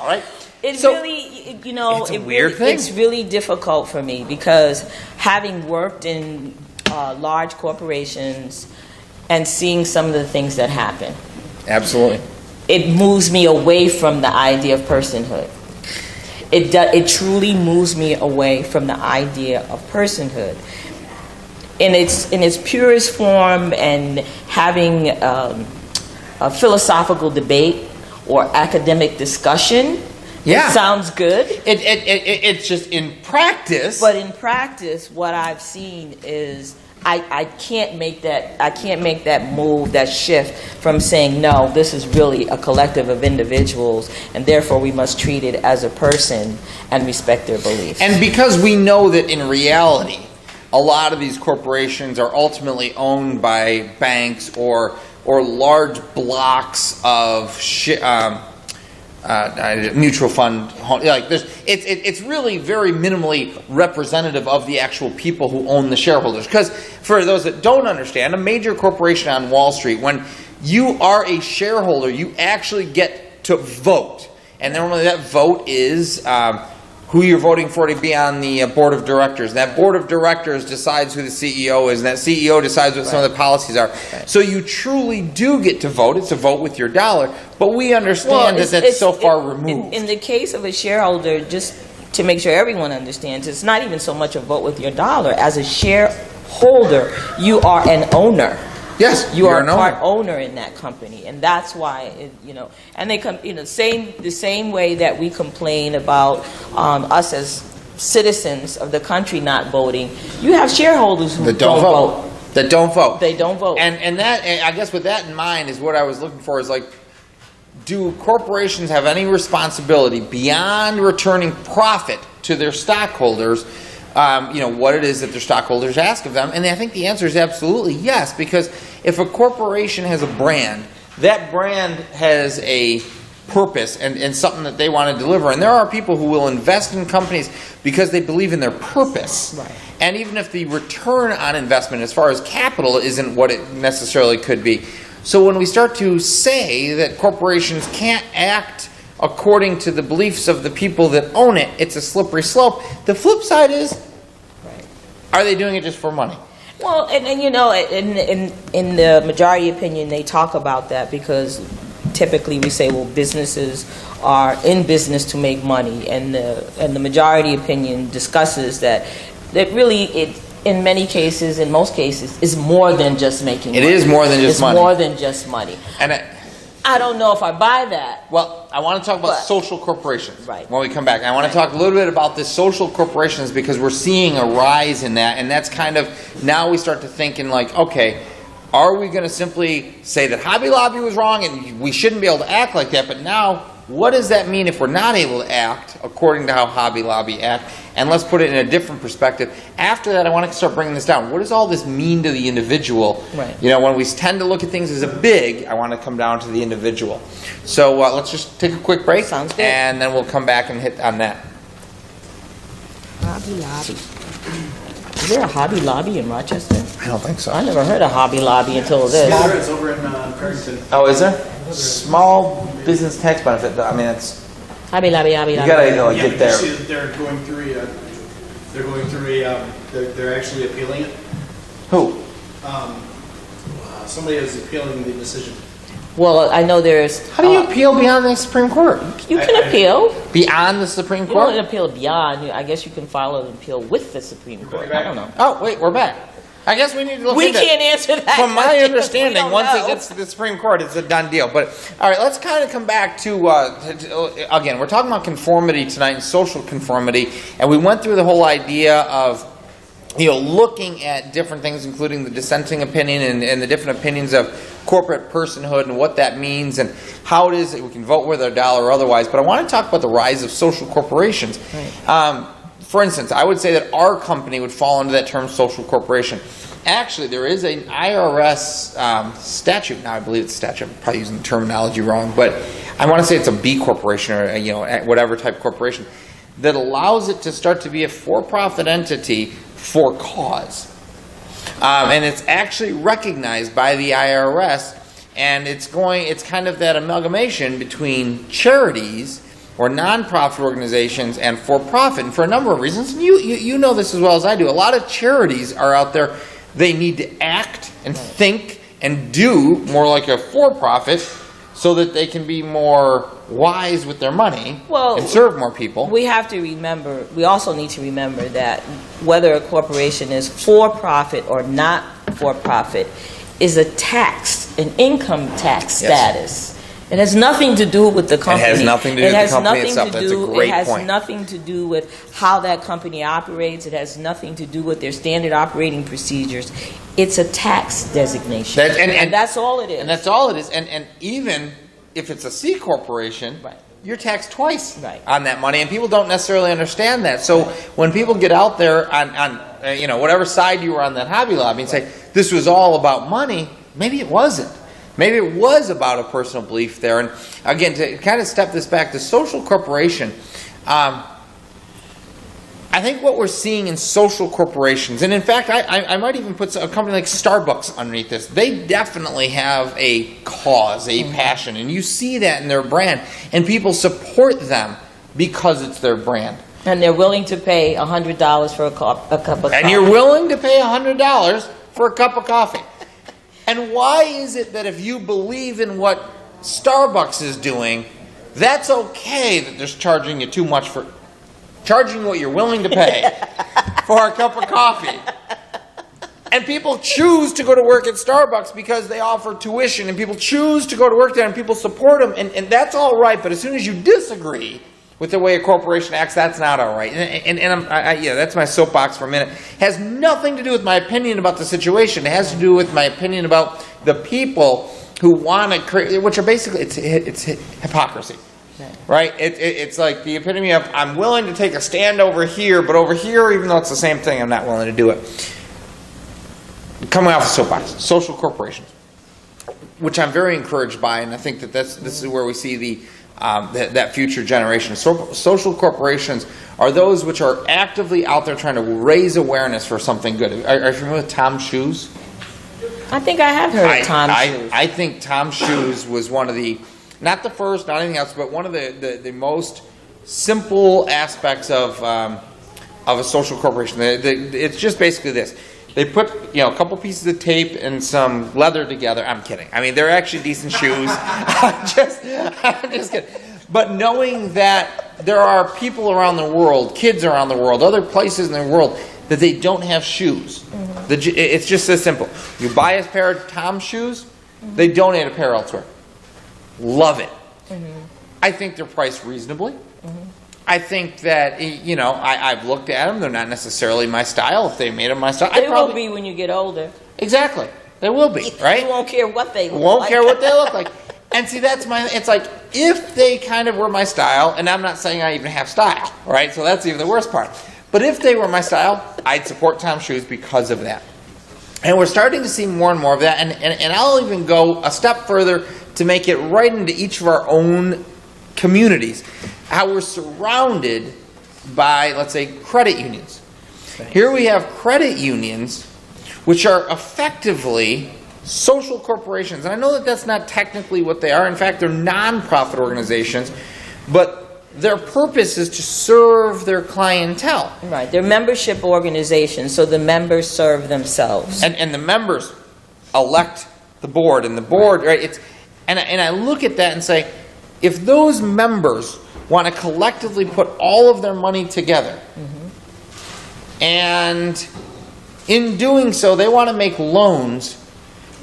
Right? It's really, you know, it's a weird thing. It's really difficult for me because having worked in large corporations and seeing some of the things that happen. Absolutely. It moves me away from the idea of personhood. It truly moves me away from the idea of personhood. In its purest form, and having a philosophical debate or academic discussion, it sounds good. It's just in practice. But in practice, what I've seen is I can't make that move, that shift from saying, no, this is really a collective of individuals, and therefore we must treat it as a person and respect their beliefs. And because we know that in reality, a lot of these corporations are ultimately owned by banks or large blocks of mutual fund, like this, it's really very minimally representative of the actual people who own the shareholders. Because for those that don't understand, a major corporation on Wall Street, when you are a shareholder, you actually get to vote, and normally that vote is who you're voting for to be on the board of directors. That board of directors decides who the CEO is, and that CEO decides what some of the policies are. So you truly do get to vote. It's a vote with your dollar, but we understand that's so far removed. In the case of a shareholder, just to make sure everyone understands, it's not even so much a vote with your dollar. As a shareholder, you are an owner. Yes, you are a part owner in that company, and that's why and they come, the same way that we complain about us as citizens of the country not voting. You have shareholders who don't vote. That don't vote. They don't vote. And that, I guess, with that in mind, is what I was looking for. Is like, do corporations have any responsibility beyond returning profit to their stockholders? What it is that their stockholders ask of them. And I think the answer is absolutely yes, because if a corporation has a brand, that brand has a purpose and something that they want to deliver. And there are people who will invest in companies because they believe in their purpose. Right. And even if the return on investment as far as capital isn't what it necessarily could be. So when we start to say that corporations can't act according to the beliefs of the people that own it, it's a slippery slope. The flip side is, are they doing it just for money? Well, and in the majority opinion, they talk about that because typically we say, well, businesses are in business to make money, and the majority opinion discusses that really in many cases, in most cases, is more than just making money. It is more than just money. It's more than just money. And I don't know if I buy that. Well, I want to talk about social corporations when we come back. I want to talk a little bit about this social corporations because we're seeing a rise in that, and that's kind of, now we start to think in like, okay, are we going to simply say that Hobby Lobby was wrong and we shouldn't be able to act like that, but now what does that mean if we're not able to act according to how Hobby Lobby act? And let's put it in a different perspective. After that, I want to start bringing this down. What does all this mean to the individual? Right. You know, when we tend to look at things as a big, I want to come down to the individual. So let's just take a quick break. Sounds good. And then we'll come back and hit on that. Hobby Lobby. Is there a Hobby Lobby in Rochester? I don't think so. I never heard of Hobby Lobby until this. There is over in Princeton. Oh, is there? Small business tax benefit. I mean, it's Hobby Lobby, Hobby you Lobby. gotta Yeah, get but there. you see that they're actually appealing it. Who? Somebody is appealing the decision. Well, I know there's. How do you appeal beyond the Supreme Court? You can appeal. Beyond the Supreme You Court? don't appeal beyond. I guess you can file an appeal with the Supreme Court. I don't know. Oh, wait, we're back. I guess we need to look We into can't answer that. From my question. We understanding, don't once know. it gets to the Supreme Court, it's a done deal. But, all right, let's kind of come back to again, we're talking about conformity tonight and social conformity. And we went through the whole idea of, looking at different things, including the dissenting opinion and the different opinions of corporate personhood and what that means and how it is that we can vote with our dollar or otherwise. But I want to talk about the rise of social corporations. Right. For instance, I would say that our company would fall under that term social corporation. Actually, there is an IRS statute. Now, I believe it's a statute. I'm probably using the terminology wrong, but I want to say it's a B corporation or whatever type corporation that allows it to start to be a for-profit entity for cause. And it's actually recognized by the IRS, and it's kind of that amalgamation between charities or nonprofit organizations and for-profit, and for a number of reasons. And you know this as well as I do. A lot of charities are out there. They need to act and think and do more like a for-profit so that they can be more wise with their money and serve more people. We also need to remember that whether a corporation is for-profit or not for-profit is a tax, an income tax status. It has nothing to do with the company. It has nothing to do with the company itself. That's a great point. It has nothing to do with how that company operates. It has nothing to do with their standard operating procedures. It's a tax designation. And that's all it is. And that's all it is. And even if it's a C corporation, Right. you're taxed twice Right. on that money, and people don't necessarily understand that. So when people get out there on whatever side you were on that Hobby Lobby and say, this was all about money, maybe it wasn't. Maybe it was about a personal belief there. And again, to kind of step this back, the social corporation, I think what we're seeing in social corporations, and in fact, I might even put a company like Starbucks underneath this. They definitely have a cause, a passion, and you see that in their brand. And people support them because it's their brand. And they're willing to pay $100 for a cup of coffee. And you're willing to pay $100 for a cup of coffee. And why is it that if you believe in what Starbucks is doing, that's okay that they're charging you too much for charging what you're willing to pay for a cup of coffee? And people choose to go to work at Starbucks because they offer tuition, and people choose to go to work there, and people support them, and that's all right. But as soon as you disagree with the way a corporation acts, that's not all right. And that's my soapbox for a minute. It has nothing to do with my opinion about the situation. It has to do with my opinion about the people who want to create, which are basically, it's hypocrisy. Right? It's like the epitome of, I'm willing to take a stand over here, but over here, even though it's the same thing, I'm not willing to do it. Coming off the soapbox, social corporations, which I'm very encouraged by, and I think that this is where we see that future generation. Social corporations are those which are actively out there trying to raise awareness for something good. Are you familiar with Tom's Shoes? I think I have heard of Tom's Shoes. I think Tom's Shoes was one of the, not the first, not anything else, but one of the most simple aspects of a social corporation. It's just basically this. They put a couple pieces of tape and some leather together. I'm kidding. I mean, they're actually decent shoes. I'm just kidding. But knowing that there are people around the world, kids around the world, other places in the world, that they don't have shoes. Mm-hmm. It's just this simple. You buy a pair of Tom's shoes, they donate a pair elsewhere. Love it. Mm-hmm. I think they're priced reasonably. Mm-hmm. I think that, I've looked at them. They're not necessarily my style. If they made them my style, they will be when you get older. Exactly. They will be, right? You won't care what they look like. Won't care what they look like. And see, it's like, if they kind of were my style, and I'm not saying I even have style, right? So that's even the worst part. But if they were my style, I'd support Tom's Shoes because of that. And we're starting to see more and more of that, and I'll even go a step further to make it right into each of our own communities. How we're surrounded by, let's say, credit unions. Here we have credit unions, which are effectively social corporations. And I know that that's not technically what they are. In fact, they're non-profit organizations, but their purpose is to serve their clientele. Right, they're membership organizations, so the members serve themselves. And the members elect the board, and the board, right? And I look at that and say, if those members want to collectively put all of their money together, and in doing so, they want to make loans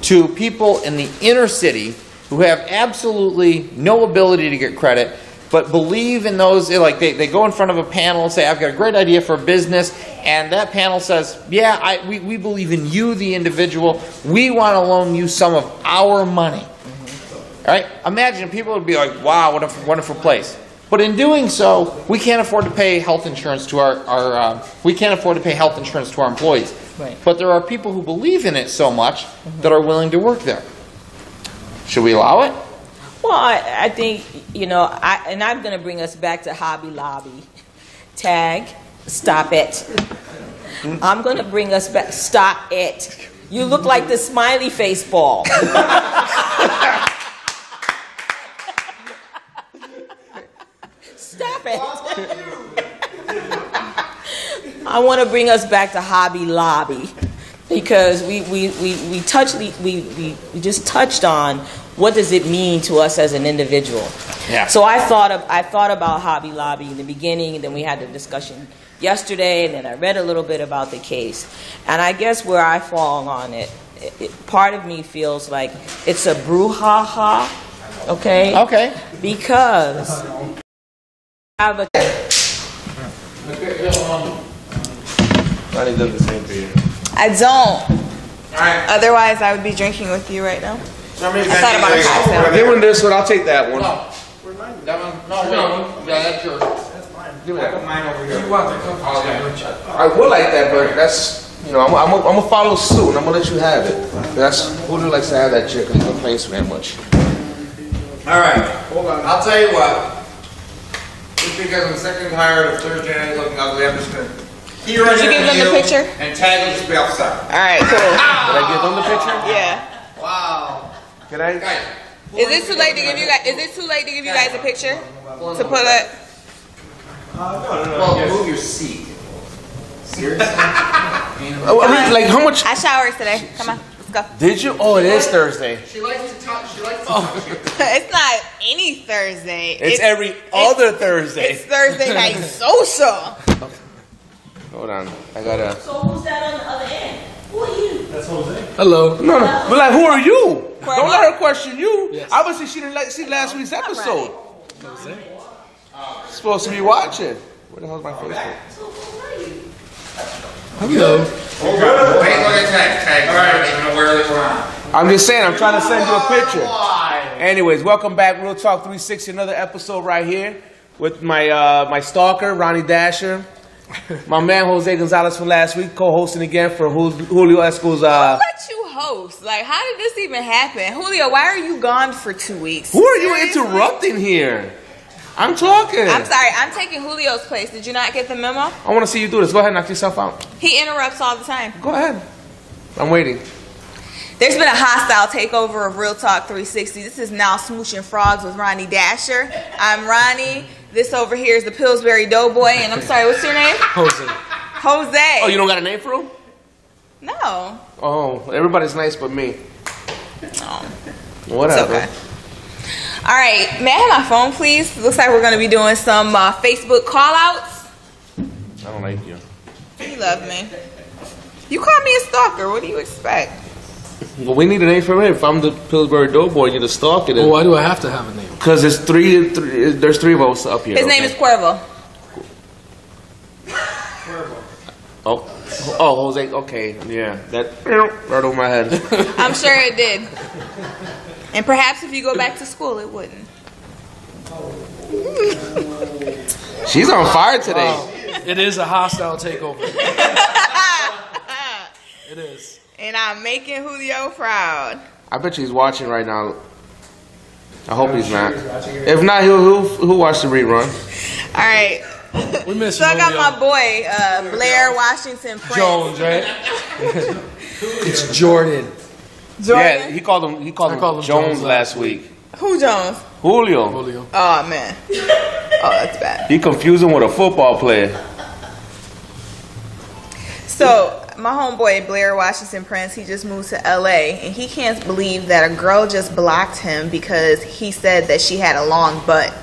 to people in the inner city who have absolutely no ability to get credit, but believe in those, like they go in front of a panel and say, I've got a great idea for a business, and that panel says, yeah, we believe in you, the individual. We want to loan you some of our money. All right? Imagine people would be like, wow, what a wonderful place. But in doing so, we can't afford to pay health insurance to we can't afford to pay health insurance to our employees. Right. But there are people who believe in it so much that are willing to work there. Should we allow it? Well, I think, and I'm going to bring us back to Hobby Lobby. Tag, stop it. I'm going to bring us back, stop it. You look like the smiley face ball. Stop it. I want to bring us back to Hobby Lobby because we just touched on what does it mean to us as an individual. Yeah. So I thought about Hobby Lobby in the beginning, and then we had the discussion yesterday, and then I read a little bit about the case. And I guess where I fall on it, part of me feels like it's a brouhaha, okay? Okay. Because I have a Ronnie does the same for you. I don't. Alright. Otherwise, I would be drinking with you right now. I thought about a cocktail. Give him this one. I'll take that one. No. That one? No, yeah, that's yours. Give me that. Mine over here. I would like that, but that's, I'm gonna follow suit, and I'm gonna let you have it. That's Julio likes to have that chick, and he don't play very much. Alright, hold on. I'll tell you what. Just because I'm sick and tired of Thursday night looking ugly, I'm just gonna... Did you give them the picture? And tag will just be outside. All right, cool. Did I give them the picture? Yeah. Wow. Can I? Guys, Is it too late to give you guys? Is it too late to give you guys a picture? To put it? well, move your seat. Seriously? Like how much? I showered today. Come on, let's go. Did you? Oh, it is Thursday. She likes to touch. She likes to touch. It's not any Thursday. It's every other Thursday. It's Thursday night social. Hold on, I gotta. So who's that on the other end? Who are you? Hello. No, no. But like, who are you? Cuervo. Don't let her question you. Yes. Obviously, she didn't see last week's episode. Supposed to be watching. Where the hell's my Facebook? Hello. Wait, look at tag. All right, I don't even know where we're on. I'm just saying, I'm trying to send you a picture. Anyways, welcome back, Real Talk 360, another episode right here with my stalker, Ronnie Dasher. My man Jose Gonzalez from last week, co-hosting again for Julio Esco's. Who let you host? Like, how did this even happen? Julio, why are you gone for 2 weeks? Who are you Seriously? interrupting here? I'm talking. I'm sorry, I'm taking Julio's place. Did you not get the memo? I want to see you do this. Go ahead, knock yourself out. He interrupts all the time. Go ahead. I'm waiting. There's been a hostile takeover of Real Talk 360. This is now Smooching Frogs with Ronnie Dasher. I'm Ronnie. This over here is the Pillsbury Doughboy. And I'm sorry, what's your name? Jose. Jose. Oh, you don't got a name for him? No. Oh, everybody's nice but me. No. Whatever. It's okay. All right. May I have my phone, please? Looks like we're going to be doing some Facebook call-outs. I don't like you. You love me. You called me a stalker. What do you expect? Well, we need a name for him. If I'm the Pillsbury Doughboy, you're the stalker. Well, why do I have to have a name? Because there's three of us up here. His name is Cuervo. Oh, Jose. Okay, yeah, that right over my head. I'm sure it did. And perhaps if you go back to school, it wouldn't. She's on fire today. Wow. It is a hostile takeover. It is. And I'm making Julio proud. I bet you he's watching right now. I hope he's not. If not, he'll watch the rerun. All right. We miss So I got Julio. my boy, Blair Washington Prince. Jones, right? It's Jordan. Jordan? Yeah, he called him Jones last week. Who Jones? Julio. Julio. Oh, man. Oh, that's bad. He confused him with a football player. So, my homeboy, Blair Washington Prince, he just moved to LA, and he can't believe that a girl just blocked him because he said that she had a long butt.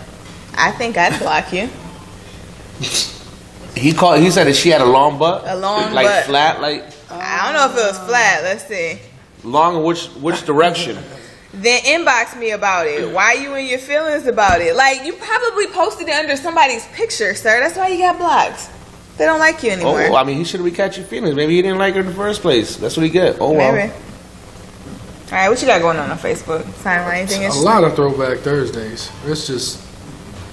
I think I'd block you. He said that she had a long butt. A long like butt. flat, like I don't know if it was flat. Let's see. long in which direction? Then inbox me about it. Why you in your feelings about it? Like, you probably posted it under somebody's picture, sir. That's why you got blocked. They don't like you anymore. Oh, I mean, he should have catch your feelings. Maybe he didn't like her in the first place. That's what he get. Oh well. Maybe. All right, what you got going on Facebook? Sign anything A interesting? lot of Throwback Thursdays. It's just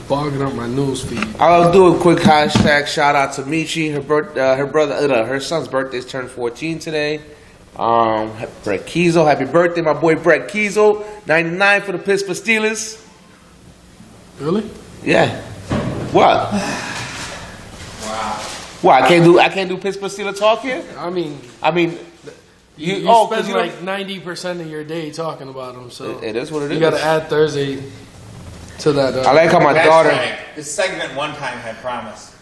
bogging up my news feed. I'll do a quick hashtag shout out to Michi. Her son's birthday's turned 14 today. Brett Kiesel, happy birthday, my boy Brett Kiesel. 99 for the Pittsburgh Steelers. Really? Yeah. What? Wow. What? I can't do Pittsburgh Steelers talk here. I mean, You spend 'cause like 90% of your day talking about them, so it is what it is. you got to add Thursday to that. I like how my That's daughter. right. This segment one time had promise.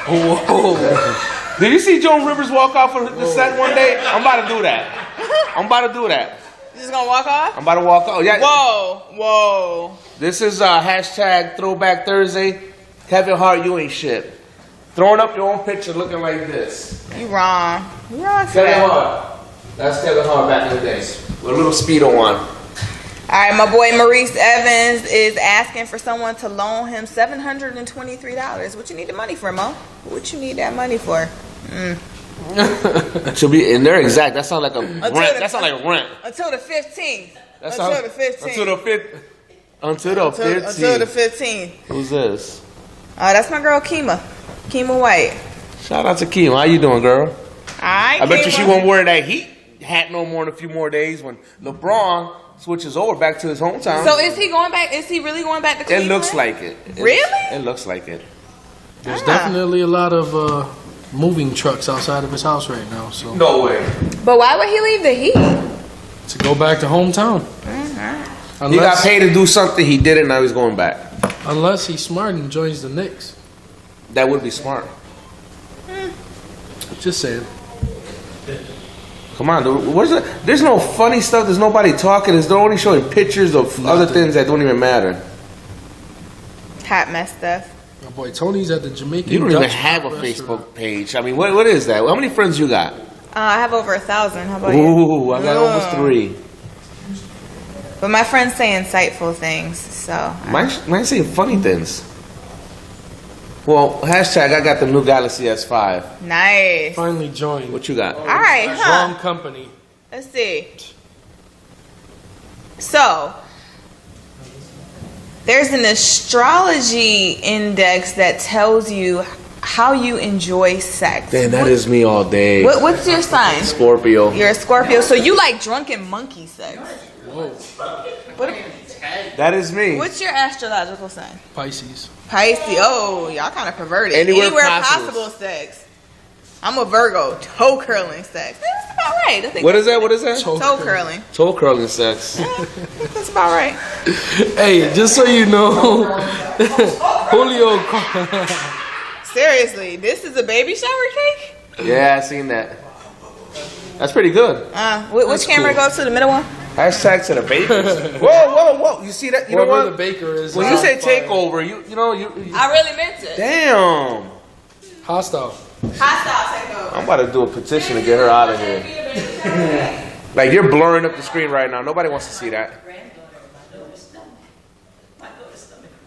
Whoa! Did you see Joan Rivers walk off of the set one day? I'm about to do that. You just gonna walk off? I'm about to walk off. Yeah. Whoa. This is hashtag Throwback Thursday. Kevin Hart, you ain't shit. Throwing up your own picture looking like this. You wrong. You wrong for Kevin that. Hart. That's Kevin Hart back in the days. With a little Speedo on. All right, my boy Maurice Evans is asking for someone to loan him $723. What you need the money for, Mo? What you need that money for? Should be in there exact. That sounds like a rent. That sounds like rent. Until the 15th. That Until sounds- the 15th. Until the 15th. Until the 15th. Who's this? That's my girl Kima. Kima White. Shout out to Kim. How you doing, girl? All right, I bet you Kima. she won't wear that Heat hat no more in a few more days when LeBron switches over back to his hometown. So is he going back? Is he really going back to It Cleveland? looks like it. Really? It looks like it. There's definitely a lot of moving trucks outside of his house right now, so No way. But why would he leave the Heat? to go back to hometown. He got paid to do something. He did it. Now he's going back. Unless he's smart and joins the Knicks. That would be smart. Just saying. Come on, dude. There's no funny stuff. There's nobody talking. They're only showing pictures of other things that don't even matter. Hot mess stuff. My boy Tony's at the Jamaican. You don't even Dutch have a restaurant. Facebook page. I mean, what is that? How many friends you got? I have over 1,000. How about you? Ooh, I got almost 3. But my friends say insightful things, so. Mine's saying funny things. Well, hashtag I got the new Galaxy S5. Nice. Finally joined. What you got? All right, Wrong huh? company. Let's see. So, there's an astrology index that tells you how you enjoy sex. Damn, that is me all day. What's your sign? Scorpio. You're a Scorpio, so you like drunken monkey sex. Whoa. That is me. What's your astrological sign? Pisces. Pisces. Oh, y'all kind of perverted. Anywhere possible sex. I'm a Virgo. Toe curling sex. That's about right. I think What is that? What is that? toe curling. Toe curling sex. That's about right. Hey, just so you know, Julio. Seriously, this is a baby shower cake? Yeah, I seen that. That's pretty good. Which camera goes to the middle one? Hashtag to the bakers. Whoa. You see that? You know Whoever what? the baker is. When you say takeover, you I really meant it. damn. Hostile. Hostile takeover. I'm about to do a petition to get her out of here. Like, you're blurring up the screen right now. Nobody wants to see that. Oh, I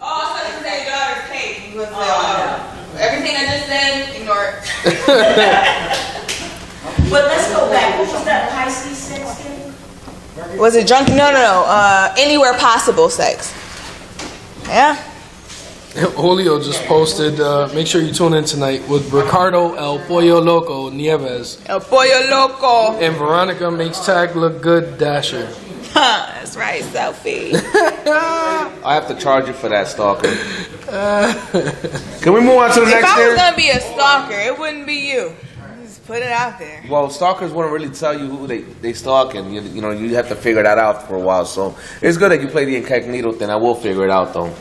thought you said your daughter's cake. Everything I just said, ignore it. But let's go back. What was that high speed sex thing? Was it drunk? No. Anywhere possible sex. Yeah. Julio just posted, make sure you tune in tonight with Ricardo El Pollo Loco Nieves. El pollo loco. And Veronica makes tag look good, Dasher. That's right, selfie. I have to charge you for that, stalker. Can we move on to the If next I was thing? gonna be a stalker, it wouldn't be you. Just put it out there. Well, stalkers wouldn't really tell you who they stalk, and you know you have to figure that out for a while. So it's good that you play the incognito thing. I will figure it out though.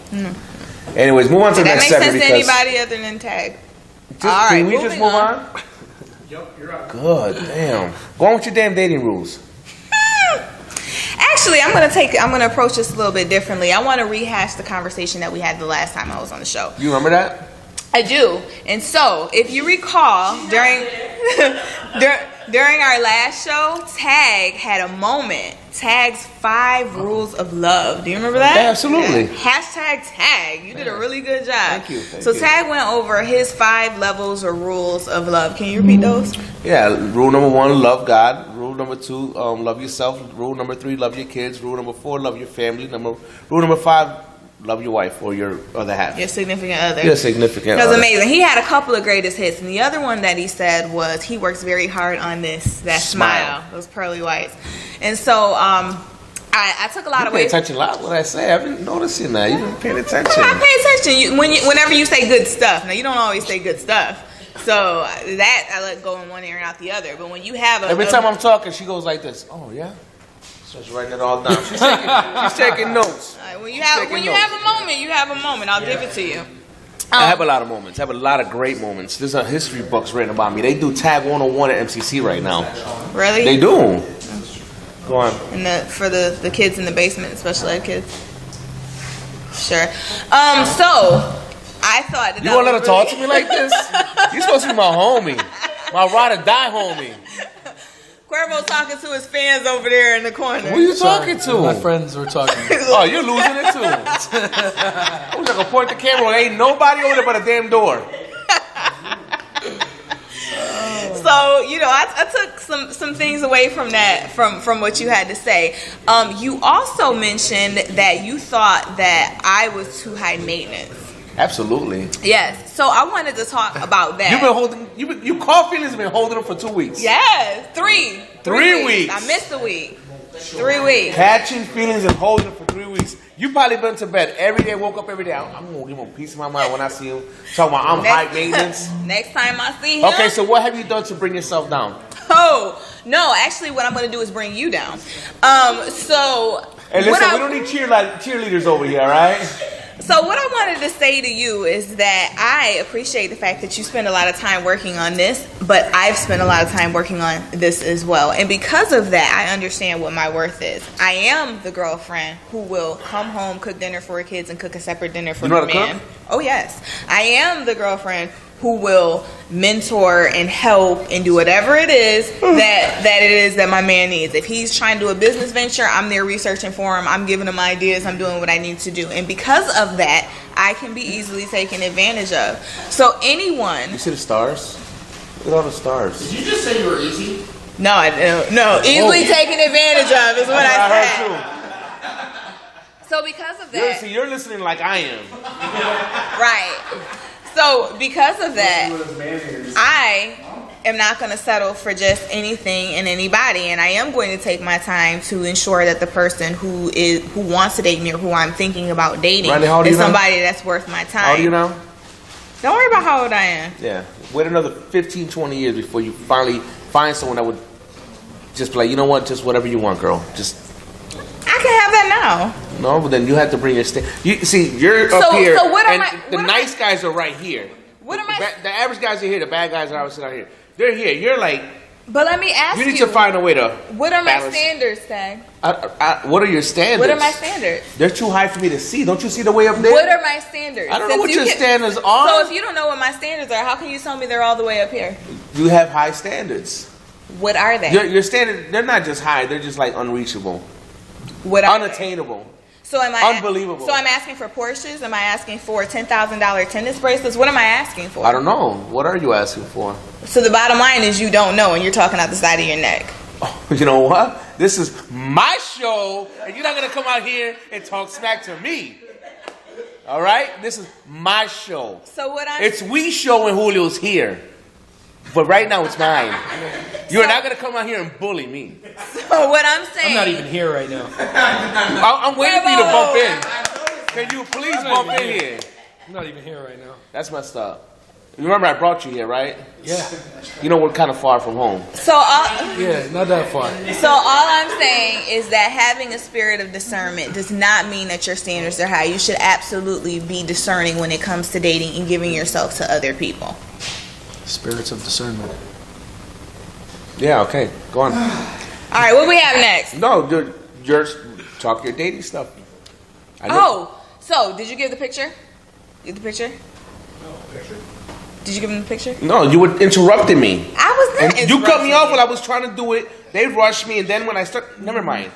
Anyways, move on to the That next makes segment sense to because anybody other than Tag. Just, All right, can we just moving move on. on? Yep, you're right. Good, damn. Go on with your damn dating rules. Actually, I'm gonna approach this a little bit differently. I want to rehash the conversation that we had the last time I was on the show. You remember that? I do. And so, if you recall, during during our last show, Tag had a moment. Tag's 5 rules of love. Do you remember that? Yeah, absolutely. Hashtag Tag. You did a really good job. Thank you. So Tag went over his 5 levels or rules of love. Can you repeat those? Yeah. Rule number 1: love God. Rule number 2: love yourself. Rule number 3: love your kids. Rule number 4: love your family. Rule number 5: love your wife or your other half. Your significant other. Your significant That was other. amazing. He had a couple of greatest hits, and the other one that he said was he works very hard on that smile, those pearly whites. And so I took a lot You of pay away. attention a lot what I say. I've been noticing that. You've been paying attention. I pay attention whenever you say good stuff. Now you don't always say good stuff, so that I let go in one ear and out the other. But when you have Every time I'm talking, she goes like this. Oh yeah. So she's writing it all down. She's taking notes. when you have a moment, you have a moment. I'll give it to you. I have a lot of moments. I have a lot of great moments. There's a history books written about me. They do Tag 101 at MCC right now. Really? They do. Go on. And for the kids in the basement, the special ed kids. Sure. So I thought that You want to let her talk to me like this? You're supposed to be my homie. My ride or die homie. Cuervo talking to his fans over there in the corner. Who you talking to? My friends were talking. Oh, you're losing it too. I was like, point the camera. There ain't nobody over there but a damn door. So I took some things away from that from what you had to say. You also mentioned that you thought that I was too high maintenance. Absolutely. Yes. So I wanted to talk about that. You've been holding. You call feelings have been holding them for 2 weeks. Yes, 3. 3 weeks. I missed a week. 3 weeks. Catching feelings and holding them for 3 weeks. You probably been to bed every day, woke up every day. I'm gonna give him a piece of my mind when I see him. Talking about I'm high maintenance. Next time I see him. Okay, so what have you done to bring yourself down? Oh no! Actually, what I'm going to do is bring you down. So. Hey, listen, we don't need cheerleaders over here, all right? So what I wanted to say to you is that I appreciate the fact that you spend a lot of time working on this, but I've spent a lot of time working on this as well. And because of that, I understand what my worth is. I am the girlfriend who will come home, cook dinner for her kids, and cook a separate dinner for You know the how to man. cook? Oh, yes. I am the girlfriend who will mentor and help and do whatever it is that it is that my man needs. If he's trying to do a business venture, I'm there researching for him. I'm giving him ideas. I'm doing what I need to do. And because of that, I can be easily taken advantage of. So anyone... You see the stars? Look at all the stars. Did you just say you were easy? No, easily taken advantage of is what I said. heard So because of too. that... You're listening like I am. Right. So because of that, I am not going to settle for just anything and anybody, and I am going to take my time to ensure that the person who wants to date me or who I'm thinking about dating Randy, how old are is you now? somebody that's worth my time. How old are you now? Don't worry about how old I am. Yeah. Wait another 15, 20 years before you finally find someone that would just be like, you know what, just whatever you want, girl. Just I can have that now. no, but then you have to bring your You see, you're up So- here, so what am and I- the what am nice guys are right here. What am I? The average guys are here. The bad guys are obviously out here. They're here. You're like, But let me ask you need to find a way to. what are my balance. standards, Tag? What are your standards? What are my standards? They're too high for me to see. Don't you see the way up there? What are my standards? I don't know Since what you your can- standards are. So if you don't know what my standards are, how can you tell me they're all the way up here? You have high standards. What are they? Your standards, they're not just high. They're just like unreachable, What are they? unattainable. So am I Unbelievable. So I'm asking for Porsches? Am I asking for $10,000 tennis bracelets? What am I asking for? I don't know. What are you asking for? So the bottom line is you don't know and you're talking out the side of your neck. You know what? This is my show, and you're not gonna come out here and talk smack to me. All right? This is my show. So what It's we show when Julio's here, but right now it's mine. You're not gonna come out here and bully me. So what I'm saying. I'm not even here right now. I'm waiting for you to bump in. Can you please bump in here? I'm not even here right now. That's messed up. You remember I brought you here, right? Yeah. You know we're kind of far from home. Yeah, not that far. So all I'm saying is that having a spirit of discernment does not mean that your standards are high. You should absolutely be discerning when it comes to dating and giving yourself to other people. Spirits of discernment. Yeah, okay. Go on. All right, what we have next? No, you're talk your dating stuff. So did you give the picture? Give the picture? No, picture. Did you give him the picture? No, you were interrupting me. I was not and you cut me off while I was trying to do it. They rushed me, and then when I start, never mind.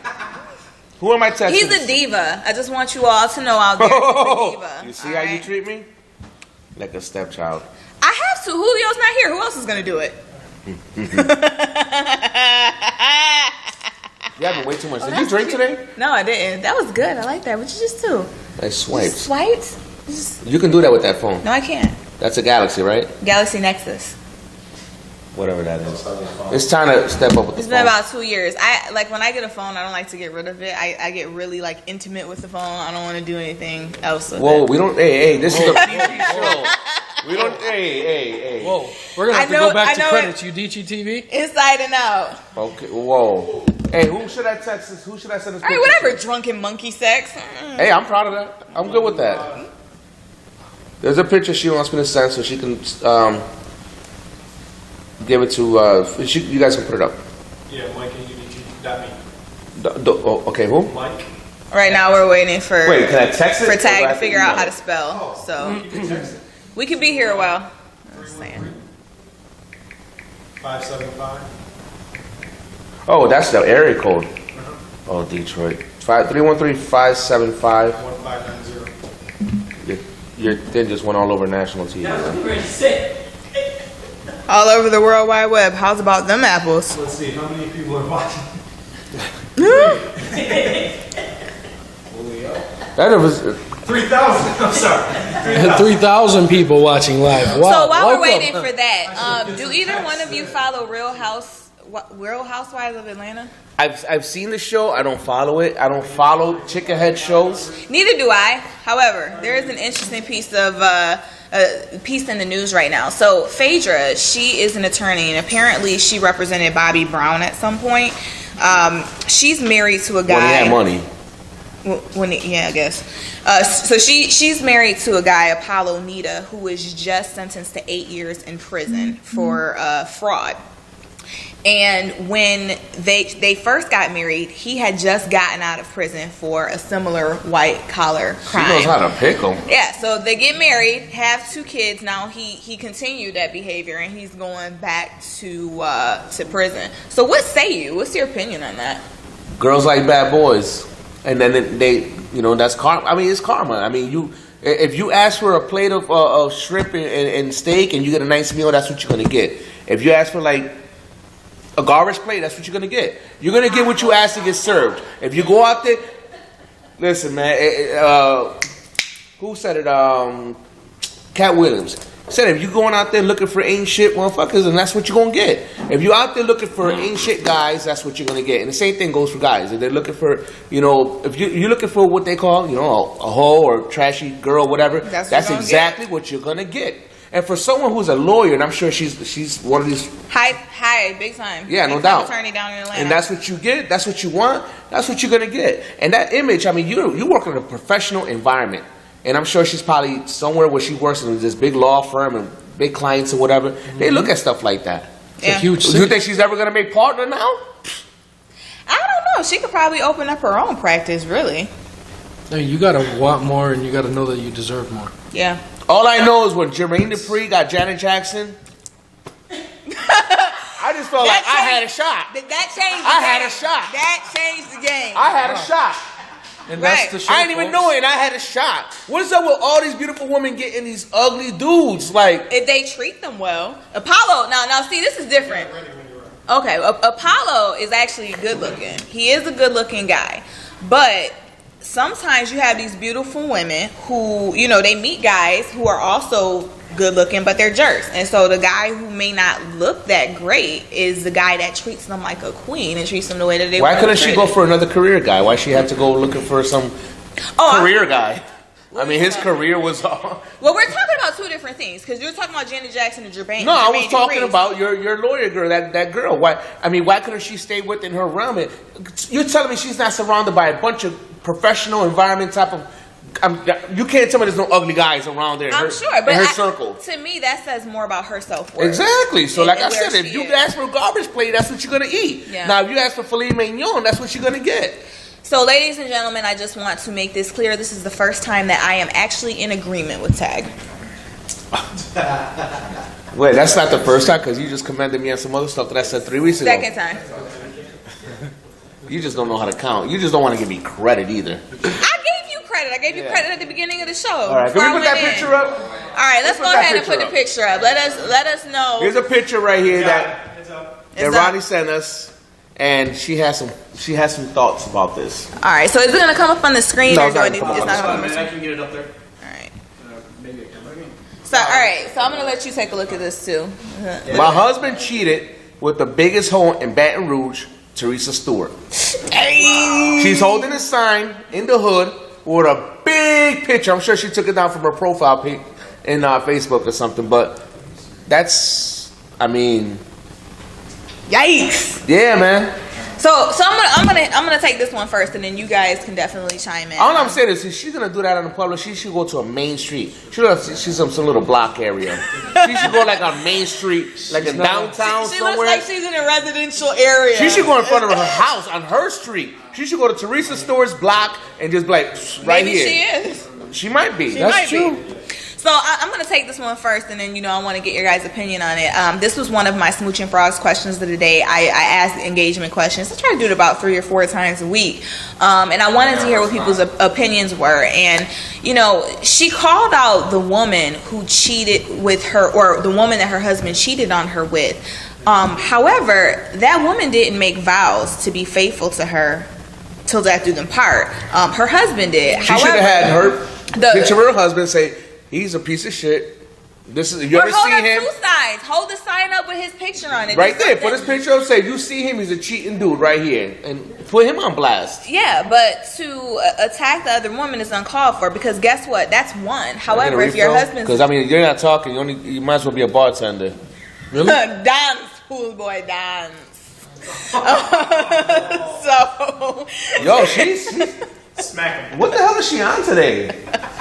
Who am I texting? He's a diva. I just want you all to know out there. He's a diva. You see how you treat me? Like a stepchild. I have to. Julio's not here. Who else is gonna do it? You having way too much. Did you drink today? No, I didn't. That was good. I like that. What you just do? I swiped. Swiped? You can do that with that phone. No, I can't. That's a Galaxy, right? Galaxy Nexus. Whatever that is. It's time to step up with the It's phone. been about 2 years. I like when I get a phone, I don't like to get rid of it. I get really like intimate with the phone. I don't want to do anything else with Whoa, it. we don't. Hey, this is a PG show. We don't. Hey. Whoa, we're gonna have to go back to credits. Udicci.TV. Inside and out. Okay. Whoa. Hey, who should I text this? Who should I send this? All right, picture whatever. to? Drunken monkey sex. Hey, I'm proud of that. I'm good with that. There's a picture she wants me to send so she can give it to. You guys can put it up. Yeah, Mike and Udicci.me. Okay, who? Mike. Right now we're waiting for Wait, can I text it? for Or do I Tag to have figure out email how to it? spell. So You can text it. we could be here a while. I'm just saying. 575. Oh, that's the area code. Oh, Detroit. 313-575. 1590. Your thing just went all over national TV. All over the World Wide Web. How's about them apples? Let's see, how many people are watching? That was 3,000. I'm sorry. 3,000 people watching live. Wow. So while we're welcome. waiting for that, do either one of you follow Real Housewives of Atlanta? I've seen the show. I don't follow it. I don't follow chicken head shows. Neither do I. However, there is an interesting piece of piece in the news right now. So Phaedra, she is an attorney, and apparently she represented Bobby Brown at some point. She's married to a guy. When he had money. Yeah, I guess. So she's married to a guy, Apollo Nita, who was just sentenced to 8 years in prison for fraud. And when they first got married, he had just gotten out of prison for a similar white collar crime. She knows how to pick them. Yeah, so they get married, have 2 kids. Now he continued that behavior, and he's going back to prison. So what say you? What's your opinion on that? Girls like bad boys, and then they that's karma. I mean, it's karma. I mean, if you ask for a plate of shrimp and steak, and you get a nice meal, that's what you're gonna get. If you ask for like a garbage plate, that's what you're gonna get. You're gonna get what you ask to get served. If you go out there, listen, man. Who said it? Cat Williams said if you going out there looking for ain't shit motherfuckers, and that's what you're gonna get. If you out there looking for ain't shit guys, that's what you're gonna get. And the same thing goes for guys. If they're looking for, if you're looking for what they call, a hoe or trashy girl, whatever, that's exactly what you're gonna get. And for someone who's a lawyer, and I'm sure she's one of these Hi, big time. Yeah, no big doubt. Attorney down in Atlanta. And that's what you get. That's what you want. That's what you're gonna get. And that image, I mean, you work in a professional environment, and I'm sure she's probably somewhere where she works in this big law firm and big clients or whatever. They look at stuff like that. It's a huge Do you think she's ever gonna make partner now? I don't know. She could probably open up her own practice, really. I mean, you gotta want more, and you gotta know that you deserve more. Yeah. All I know is when Jermaine Dupri got Janet Jackson, I just felt like I had a shot. That changed the I game. had a shot. That changed the game. I had a shot. And that's Right. the show, I didn't even folks. know it, and I had a shock. What is up with all these beautiful women getting these ugly dudes? Like, If they treat them well. Apollo, now see, this is different. Okay, Apollo is actually good looking. He is a good looking guy. But sometimes you have these beautiful women who, you know, they meet guys who are also good looking, but they're jerks. And so the guy who may not look that great is the guy that treats them like a queen and treats them the way that they why want couldn't to she treat go it. for another career guy? Why she had to go looking for some career guy? I mean, his career was all... Well, we're talking about two different things because you're talking about Janet Jackson and Jermaine. No, I was Jermaine talking Dupri. about your lawyer girl, that girl. Why couldn't she stay within her realm? You're telling me she's not surrounded by a bunch of professional environment type of... you can't tell me there's no ugly guys around there. I'm sure, but in her circle. To me, that says more about her self-worth. Exactly. So, and- like and I where said, if she you is. ask for a garbage plate, that's what you're gonna eat. Yeah. Now, if you ask for filet mignon, that's what you're gonna get. So, ladies and gentlemen, I just want to make this clear. This is the first time that I am actually in agreement with Tag. Wait, that's not the first time because you just commended me on some other stuff that I said 3 weeks ago. Second time. You just don't know how to count. You just don't want to give me credit either. I gave you credit. I gave you credit at the beginning of the show. All right, before can I we put that went in. picture up? All right, let's put go that ahead and put picture the picture up. Let us know. Here's a picture right here that It's up. that It's Ronnie up. sent us, and she has some thoughts about this. All right, so is it gonna come up on the screen No, or it's do not I need? gonna It's come not up gonna on come the up on the I screen. can get it up there. All right. Maybe I can. So all right, so I'm gonna let you take a look at this too. My husband cheated with the biggest hoe in Baton Rouge, Teresa Stewart. She's holding a sign in the hood with a big picture. I'm sure she took it down from her profile pic in Facebook or something, but that's, I mean, Yikes! yeah, man. So I'm gonna take this one first, and then you guys can definitely chime in. All I'm saying is, if she's gonna do that on the public, she should go to a main street. She's some little block area. She should go like on Main Street, like in downtown She somewhere. looks like she's in a residential area. She should go in front of her house on her street. She should go to Teresa Stewart's block and just be like, right Maybe here. she is. She might be. She That's might true. be. So I'm going to take this one first, and then, I want to get your guys' opinion on it. This was one of my Smooching Frogs questions of the day. I asked engagement questions. I try to do it about 3 or 4 times a week. And I wanted to hear what people's opinions were. And, she called out the woman who cheated with her, or the woman that her husband cheated on her with. However, that woman didn't make vows to be faithful to her till death do them part. Her husband did. She should have had her The- picture of her husband say, he's a piece of shit. This is, you Or ever hold see up him? 2 signs. Hold the sign up with his picture on it. Right Just there. like Put that. his picture up, say, you see him, he's a cheating dude right here. And put him on blast. Yeah, but to attack the other woman is uncalled for because guess what? That's one. However, if your husband's Because, I mean, you're not talking. You might as well be a bartender. Really? dance, pool boy, dance. So Yo, she's Smack him. what the hell is she on today?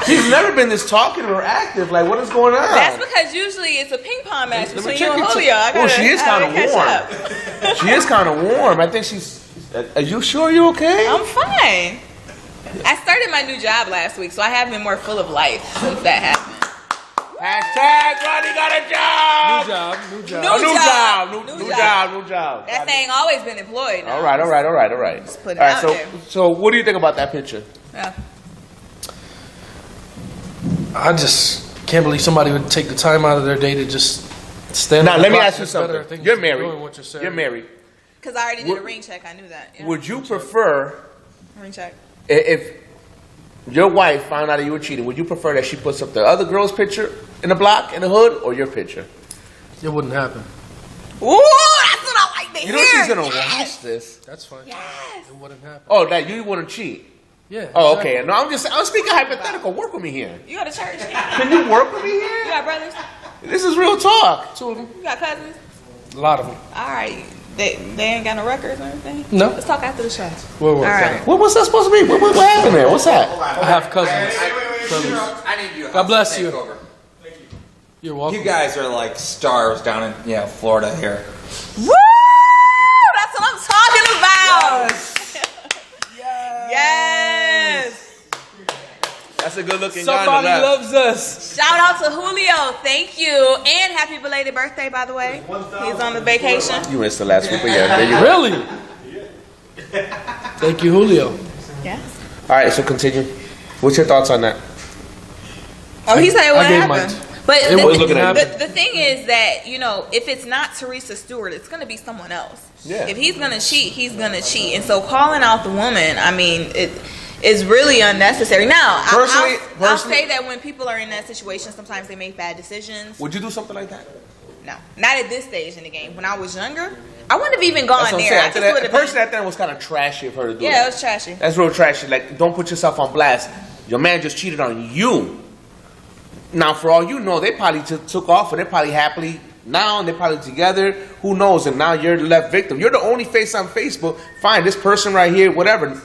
She's never been this talkative or active. Like, what is going on? that's because usually it's a ping pong match Let me between check you and it. Julio. I Oh, gotta, she is I gotta kind of catch warm. up. She is kind of warm. I think she's. Are you sure you're okay? I'm fine. I started my new job last week, so I have been more full of life since that happened. Hashtag Ronnie got a job. New job. New A new job. job. New New job. job. New job. That thing always been employed. Now. All right. put it All right. out So, there. so what do you think about that picture? Yeah. I just can't believe somebody would take the time out of their day to just stand. Now, on the let me block. ask you It's better something. things You're to married. doing what you're saying. You're married. Because I already did Would- a ring check. I knew that. Yeah. Would you prefer Ring check. if your wife found out that you were cheating? Would you prefer that she puts up the other girl's picture in the block in the hood or your picture? It wouldn't happen. Ooh, that's what I like to You hear. know she's gonna Yes. watch this. That's fine. Yes. It wouldn't happen. Oh, that you wouldn't cheat. Yeah. Oh, exactly. okay. No, I'm speaking hypothetical. Work with me here. You go to church? Can you work with me You here? got brothers? This is real talk. Two of them. You got cousins? A lot of them. All right. They ain't got no records or anything? No. Let's talk after the show. Whoa, All right. What's that supposed to be? What happened there? What's that? I have cousins. brothers. I need you. God bless you. Takeover. You're welcome. You guys are like stars down in Florida here. Woo! That's what I'm talking about. Yes. That's a good looking guy. Somebody loves us. Shout out to Julio. Thank you. And happy belated birthday, by the way. He's on the vacation. You missed the last week, but yeah, there you go. Really? Thank you, Julio. Yes. All right, so continue. What's your thoughts on that? Oh, he said what I gave happened. mine. But It was looking at the thing is that, you know, if it's not Teresa Stewart, it's going to be someone else. Yeah. If he's going to cheat, he's going to cheat. And so calling out the woman, I mean, it is really unnecessary. Now, I'll say that when people are in that situation, sometimes they make bad decisions. Would you do something like that? No, not at this stage in the game. When I was younger, I wouldn't have even gone there. I just would have personally, I think it was kind of trashy of her to do Yeah, that. it was trashy. That's real trashy. Like, don't put yourself on blast. Your man just cheated on you. Now, for all you know, they probably took off, and they're probably happily now, and they're probably together. Who knows? And now you're the left victim. You're the only face on Facebook. Fine, this person right here, whatever.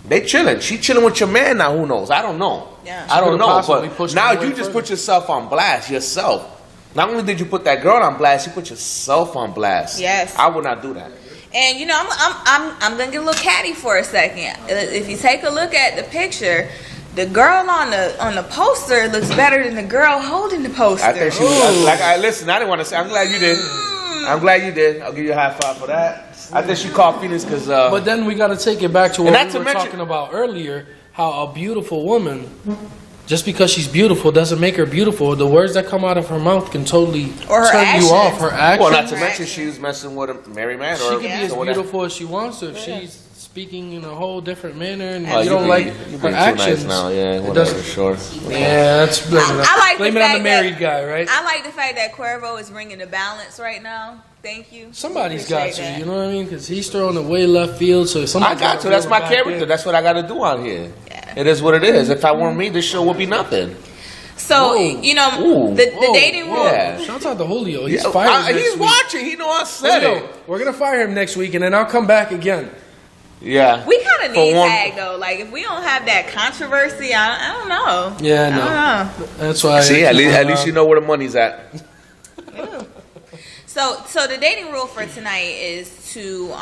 They chilling. She chilling with your man now. Who knows? I don't know. Yeah. I don't know. possibly But pushed now her you way just further. put yourself on blast yourself. Not only did you put that girl on blast, you put yourself on blast. Yes. I would not do that. And you know, I'm gonna get a little catty for a second. If you take a look at the picture, the girl on the poster looks better than the girl holding the poster. I think she was like, listen, I didn't want to say. I'm glad you did. I'm glad you did. I'll give you a high five for that. I think she caught feelings because. But then we got to take it back to what not we to were mention- talking about earlier. How a beautiful woman, just because she's beautiful, doesn't make her beautiful. The words that come out of her mouth can totally Or her turn actions. you off. Her actions. well, not to Right. mention she was messing with a married man. She Or can be as or whatever. beautiful as she wants to if she's speaking in a whole different manner and Oh, you don't like you're her being too actions. nice now. Yeah, it whatever. doesn't. Sure. Yeah, that's blaming I like blame the it on fact the married guy, right? I like the fact that Cuervo is bringing the balance right now. Thank you. Somebody's Appreciate got to, that. you know what I mean? Because he's throwing it way left field, so I somebody got to. That's my character. That's what I got to do out here. Yeah. It is what it is. If I weren't me, this show would be nothing. So Whoa. you know Ooh. the dating Whoa. rule. Yeah. Shout out to Julio. He's Yeah, fired. next he's week. watching. He know I said Julio, it. we're gonna fire him next week, and then I'll come back again. Yeah. We kind of For need one- tag though. Like if we don't have that controversy, I don't know. Yeah, I no. don't know. That's why. See, at least you know where the money's at. So the dating rule for tonight is to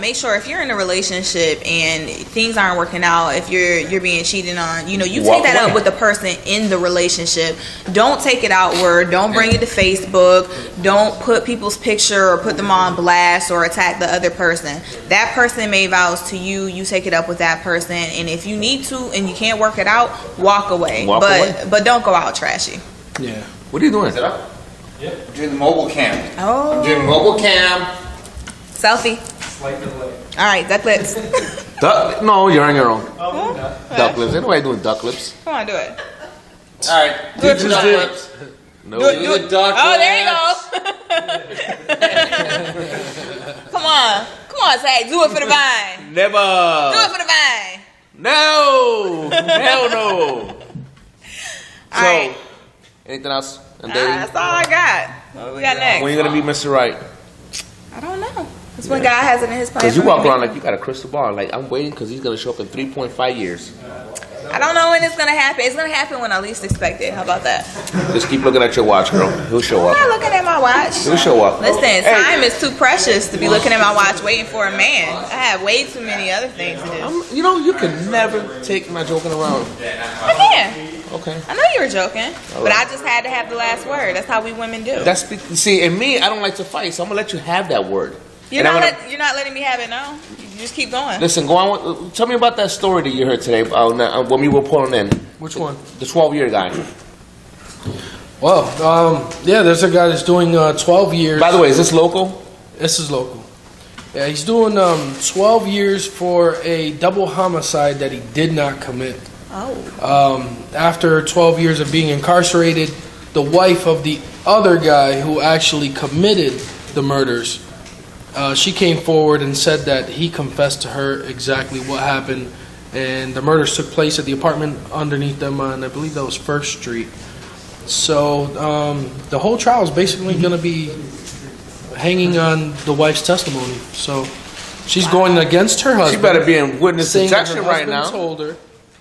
make sure if you're in a relationship and things aren't working out, if you're being cheated on, you know, you Walk take that away. up with the person in the relationship. Don't take it outward. Don't bring it to Facebook. Don't put people's picture or put them on blast or attack the other person. That person made vows to you. You take it up with that person, and if you need to and you can't work it out, walk away. Walk away. But don't go out trashy. Yeah. What are you doing? I'm doing the mobile cam. Oh, I'm doing mobile cam. selfie. Slight delay. All right, duck lips. No, you're on your own. Oh, no. Duck lips. Ain't nobody doing duck lips. Come on, do it. All right. Do it the for duck the- lips. No. Do the duck Oh, there you lips. go. Come on, Zach. Do it for the vine. Never. Do it for the vine. No. Hell no. All right. Anything else? on dating? That's all I got. What we got next? When you gonna be Mr. Right? I don't know. That's when God has it in His plan. Because you for walk me. around like you got a crystal ball. Like I'm waiting because he's gonna show up in 3.5 years. I don't know when it's gonna happen. It's gonna happen when I least expect it. How about that? Just keep looking at your watch, girl. He'll show I'm up. not looking at my watch. He'll show up. Listen, time is too precious to be looking at my watch waiting for a man. I have way too many other things to do. You know, you can never take my joking around. I can. Okay. I know you were joking, but I just had to have the last word. That's how we women do. See, in me, I don't like to fight, so I'm gonna let you have that word. You're And not, I'm gonna- you're not letting me have it now. You just keep going. Listen, go on. Tell me about that story that you heard today when we were pulling in. Which one? The 12-year guy. Well, yeah, there's a guy that's doing 12 years. By the way, is this local? This is local. Yeah, he's doing 12 years for a double homicide that he did not commit. Oh. After 12 years of being incarcerated, the wife of the other guy who actually committed the murders, she came forward and said that he confessed to her exactly what happened, and the murders took place at the apartment underneath them on, I believe that was 1st Street. So the whole trial is basically going to be hanging on the wife's testimony. So she's going against her husband. She better be in witness saying that protection her right husband now. told her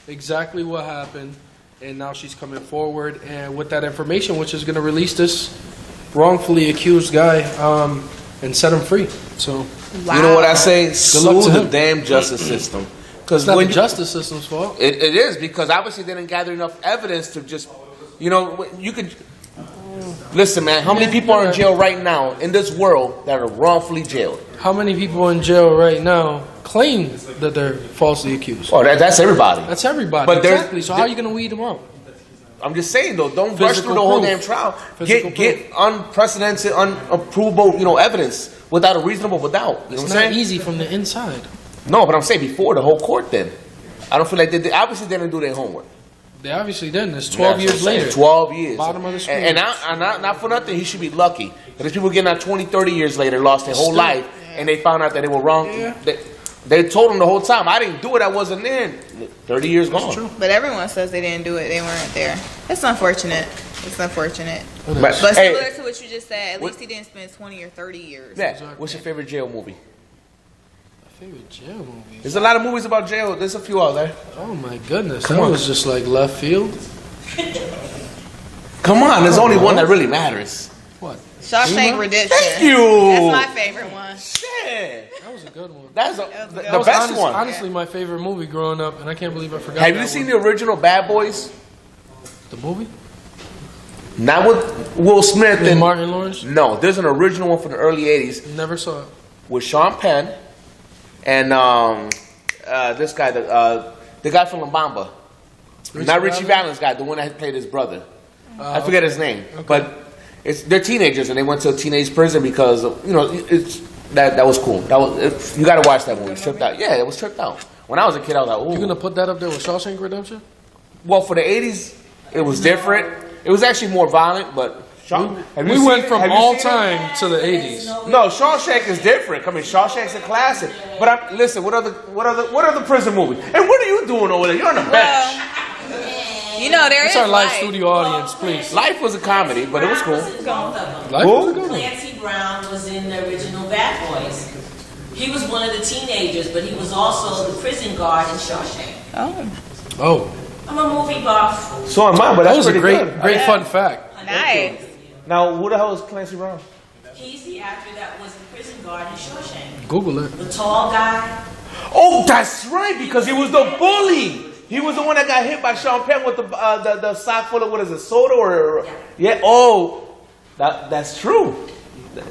exactly what happened, and now she's coming forward and with that information, which is going to release this wrongfully accused guy and set him free. So Wow. You know what I say? luck Sue to the him. damn justice system. Because it's not when the justice system's fault. it is because obviously they didn't gather enough evidence to just, you know, you could. Listen, man, how many people are in jail right now in this world that are wrongfully jailed? How many people in jail right now claim that they're falsely accused? Oh, that's everybody. That's everybody. But there's- exactly. So how are you going to weed them out? I'm just saying though, don't rush Physical through the whole proof. damn trial. Physical Get unprecedented, unapprovable, evidence without a reasonable doubt. You know It's what I'm not saying? easy from the inside. No, but I'm saying before the whole court. Then I don't feel like they obviously didn't do their homework. They obviously didn't. It's 12 That's what years I'm saying, later. 12 years. Bottom of the screen. And not for nothing, he should be lucky. But there's people getting out 20, 30 years later, lost their whole Still. life, and they found out that they were wrong. Yeah. They told them the whole time, I didn't do it, I wasn't there. 30 years gone. true. But everyone says they didn't do it. They weren't there. It's unfortunate. It's unfortunate. But, But hey, similar to what you just said, at what- least he didn't spend 20 or 30 years. Matt, what's your favorite jail movie? My favorite jail movie. There's a lot of movies about jail. There's a few out there. Oh my goodness. Come that on. was just like left field. Come on, there's only one that really matters. What? Shawshank Redemption. Thank you. That's my favorite one. Shit. That was a good one. That's was the good. That was best one. Honestly, my favorite movie growing up, and I can't believe I forgot. Have that you seen one. the original Bad Boys? The movie? Not with Will Smith With and Martin Lawrence? No, there's an original one from the early '80s Never saw it. with Sean Penn and this guy, the guy from La Bamba. Not Richie Valens guy, the one that played his brother. I forget his name, but they're teenagers and they went to a teenage prison because it's that was cool. You got to watch that movie. It's tripped out. Yeah, it was tripped out. When I was a kid, I was like, "Ooh." You're gonna put that up there with Shawshank Redemption? Well, for the '80s, it was different. It was actually more violent, but We went from all time to the 80s. No, Shawshank is different. I mean, Shawshank's a classic. But listen, what other prison movie? And what are you doing over there? You're on the bench. You know, there It's is our live life. studio audience, please. Life was a comedy, but it was cool. Life was a good one. Clancy Brown was in the original Bad Boys. He was one of the teenagers, but he was also the prison guard in Shawshank. Oh, I'm a movie buff. So am I, but that that's was a pretty great, good. great fun fact. Nice. Now, who the hell is Clancy Brown? He's the actor that was the prison guard in Shawshank. Google it. The tall guy. Oh, that's right, because he was the bully. He was the one that got hit by Sean Penn with the sock full of, what is it, soda or? Yeah. Oh, that's true.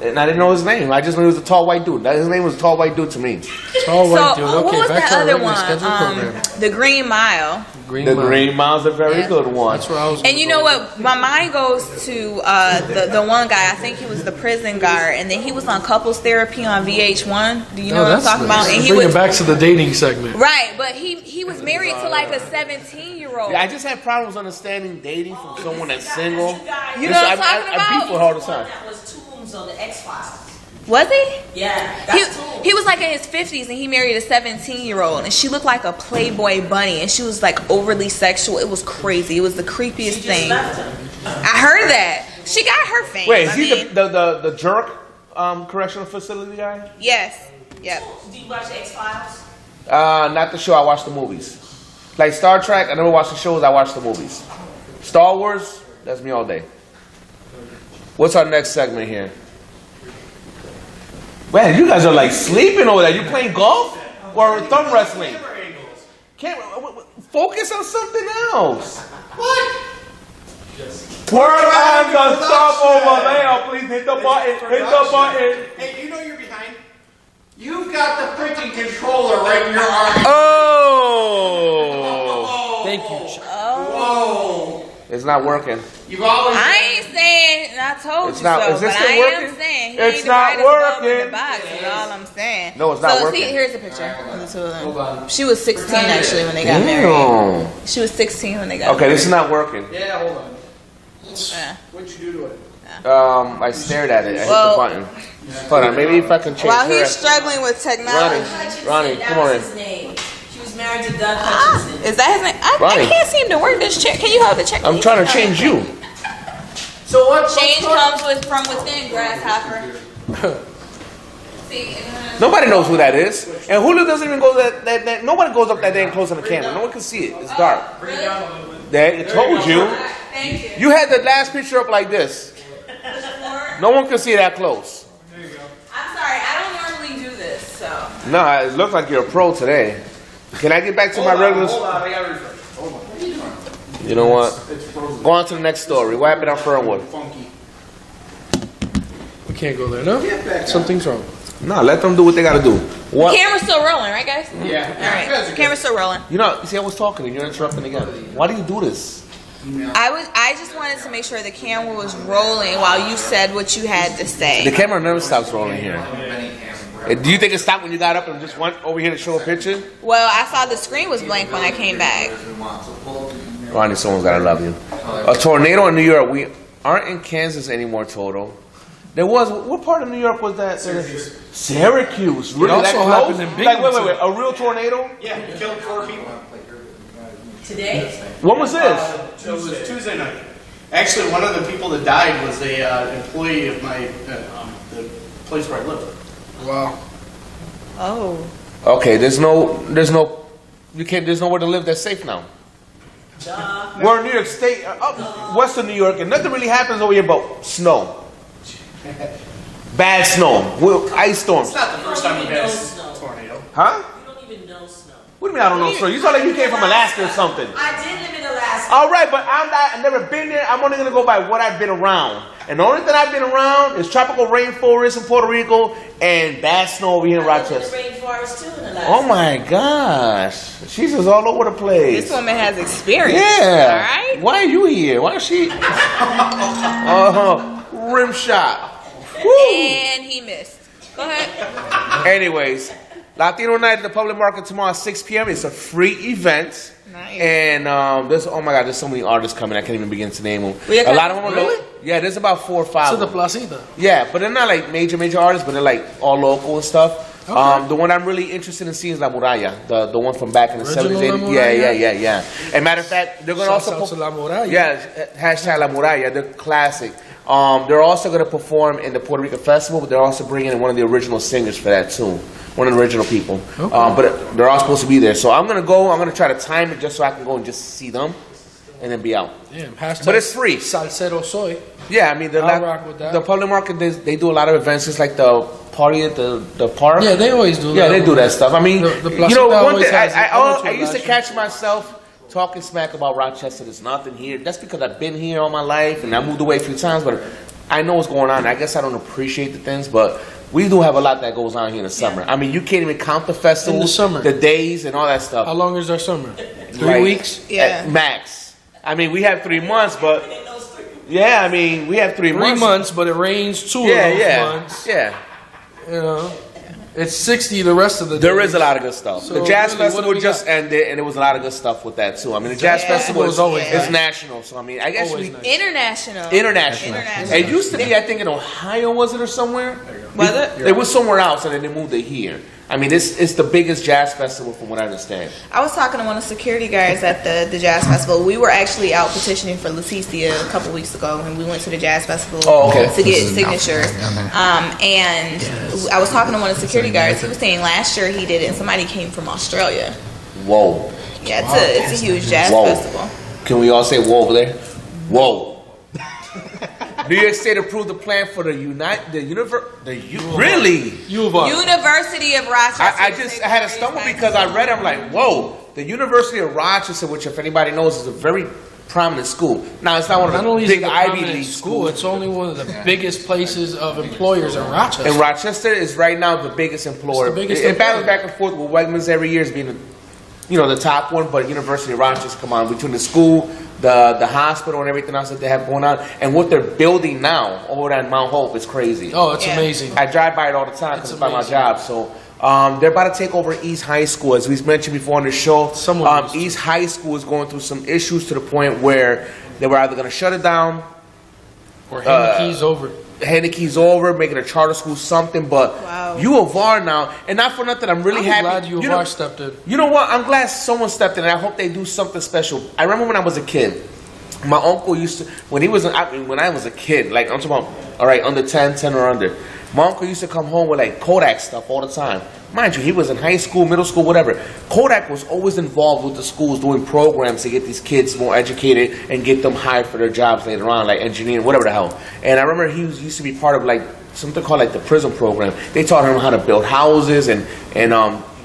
And I didn't know his name. I just knew he was a tall white dude. His name was a tall white dude to me. Tall white So, dude. what Okay, was back the to our other regular scheduled one? program. The Green Mile. Green The Mile. Green Mile's a very good one. That's where I was. And you know what? My mind goes to the one guy. I think he was the prison guard, and then he was on couples therapy on VH1. Do you know what I'm talking about? And he Bring was it back to the dating segment. right, but he was married to like a 17-year-old. Yeah, I just had problems understanding dating from someone that's single. You know what I'm talking I beef with her all the time. That was Toombs on the X-Files. Was he? Yeah, that's Toombs. He was like in his 50s and he married a 17-year-old and she looked like a Playboy bunny and she was like overly sexual. It was crazy. It was the creepiest She just thing. left him. I heard that. She got her fame. Wait, is I he mean, the jerk correctional facility guy? Yes. Yep. Do you watch X-Files? Not the show. I watch the movies. Like Star Trek, I never watch the shows. I watch the movies. Star Wars, that's me all day. What's our next segment here? Man, you guys are like sleeping over there. You playing golf or thumb wrestling? Can't focus on something else. What? Word on the stop over there. Please hit the button. Hit the button. Hey, you know you're behind? You've got the freaking controller right in your arm. Oh! Thank you. Whoa. It's not working. You've always. I ain't saying I told It's you not- so, is this but still I working? am saying he It's need to not write us above working. the box. Is all I'm saying. No, it's not so, working. See, here's a picture of the two of them. She was 16 actually when they got married. Damn. She was 16 when they got Okay, married. this is not working. Yeah, hold on. Yeah. What'd you do to it? I stared at it. I Well- hit the button. Hold on, maybe if I can change While her. he's struggling with technology. Ronnie, That come on was in. his name. She was married to Doug Ah, Hutchinson. is that his name? I Ronnie. can't seem to work this chair. Can you hold the chair? I'm trying to change you. So what? Change comes from within, grasshopper. See, Nobody knows who that is. And Julio doesn't even go that nobody goes up that damn close on the camera. No one can see it. It's dark. Bring it down a little bit. There, it told you. thank you. You had the last picture up like this. No one can see that close. There you go. I'm sorry, I don't normally do this, so. No, it looks like you're a pro today. Can I get back to my regular? Hold on, I gotta refresh. Hold on. You know what? It's frozen. Go on to the next story. What happened on Fernwood? Funky. can't go there, no? Something's wrong. No, let them do what they gotta do. What? Camera's still rolling, right, guys? Yeah. All right. Camera's still rolling. You know, see, I was talking and you're interrupting again. Why do you do this? I just wanted to make sure the camera was rolling while you said what you had to say. The camera never stops rolling here. Do you think it stopped when you got up and just went over here to show a picture? Well, I saw the screen was blank when I came back. Ronnie, someone's gotta love you. A tornado in New York. We aren't in Kansas anymore, Toto. There was, what part of New York was that? Syracuse. Really? also That close? happened in Binghamton. Wait. A real tornado? Yeah, it killed 4 people. Today? When was this? It was Tuesday night. Actually, one of the people that died was a employee of my the place where I lived. Wow. Oh. Okay, there's nowhere to live that's safe now. We're in New York State, up western New York, and nothing really happens over here but snow. Bad snow, ice storms. It's not the first time we've had Snow. a tornado. Huh? You don't even know snow. What do you mean I don't know, sir? You sound like you came from Alaska or something. I did live in Alaska. All right, but I've never been there. I'm only going to go by what I've been around. And the only thing I've been around is tropical rainforest in Puerto Rico and bad snow over here in I lived in Rochester. the rainforest too in Alaska. Oh my gosh. She's just all over the place. This woman has experience. Yeah. All right. Why are you here? Why is she? Rim shot. Woo. And he missed. Go ahead. Anyways, Latino Night at the public market tomorrow at 6 p.m. It's a free event. Nice. And there's, oh my God, there's so many artists coming. I can't even begin to name them. Really? A lot of them are Really? local. Yeah, there's about 4 or 5. To of the them. placita. Yeah, but they're not like major artists, but they're like all local and stuff. Okay. The one I'm really interested in seeing is La Muralla, the one from back in the Original 70s, La 80s. Muralla? Yeah. And matter of fact, they're going to Shouts also out to La Muralla. Yeah, hashtag La Muralla. They're classic. They're also going to perform in the Puerto Rico Festival, but they're also bringing in one of the original singers for that too. One of the original people. Okay. But they're all supposed to be there. So I'm going to go. I'm going to try to time it just so I can go and just see them and then be out. Damn, hashtag But it's free. Salsero soy. Yeah, I mean, I'll rock with that. the public market, they do a lot of events. It's like the party at the park. Yeah, they always do that. Yeah, they do that stuff. I mean, The you Placita know, one always thing, has it. I went to I it used to last catch myself talking smack about Rochester. There's nothing here. That's because I've been here all my life and I moved away a few times, but I know what's going on. I guess I don't appreciate the things, but we do have a lot that goes on here in the summer. I mean, you can't even count the festivals, In the summer. the days, and all that stuff. How long is our summer? 3 Like, weeks? Yeah. at max. I mean, we have 3 months, but yeah, I mean, we have 3 3 months. months, but it rains 2 Yeah, of those yeah, months. yeah. You know, it's 60 the rest of the There days. is a lot of good stuff. So the Jazz really, what do Festival we just got? ended, and there was a lot of good stuff with that too. I mean, the Jazz Festival is always is nice. national, so I mean, I guess Always we nice. International. international. International. It used to be, I think, in Ohio, was it, or somewhere? Was it? It was somewhere else, and then they moved it here. I mean, it's the biggest jazz festival from what I understand. I was talking to one of the security guards at the Jazz Festival. We were actually out petitioning for Leticia a couple weeks ago, and we went to the Jazz Festival Oh, okay. to get signatures. And I was talking to one of the security guards. He was saying last year he did it, and somebody came from Australia. Whoa. Yeah, it's a huge jazz Whoa. festival. Can we all say whoa over there? Whoa. New York State approved the plan for really? University of Rochester. I had a stumble because I read it, I'm like, whoa, the University of Rochester, which if anybody knows is a very prominent school. Now, it's not one of Not the only is it big a Ivy prominent League school, schools. it's only one of the biggest places of employers in Rochester. And Rochester is right now the biggest employer. It's the biggest it battles employer. back and forth with Wegmans every year as being the top one, but University of Rochester, come on, between the school, the hospital, and everything else that they have going on, and what they're building now over at Mount Hope is crazy. Oh, it's Yeah. amazing. I drive by it all the time because It's it's by my amazing. job. So they're about to take over East High School, as we mentioned before on the show. Someone needs to. East High School is going through some issues to the point where they were either going to shut it down, Or hand the keys over. hand the keys over, make it a charter school, something. But Wow. U of R now, and not for nothing, I'm really I'm happy. glad U of know- R stepped in. You know what? I'm glad someone stepped in, and I hope they do something special. I remember when I was a kid, my uncle used to, when I was a kid, like I'm talking about, all right, under 10 or under, my uncle used to come home with like Kodak stuff all the time. Mind you, he was in high school, middle school, whatever. Kodak was always involved with the schools doing programs to get these kids more educated and get them hired for their jobs later on, like engineering, whatever the hell. And I remember he used to be part of like something called like the prison program. They taught him how to build houses and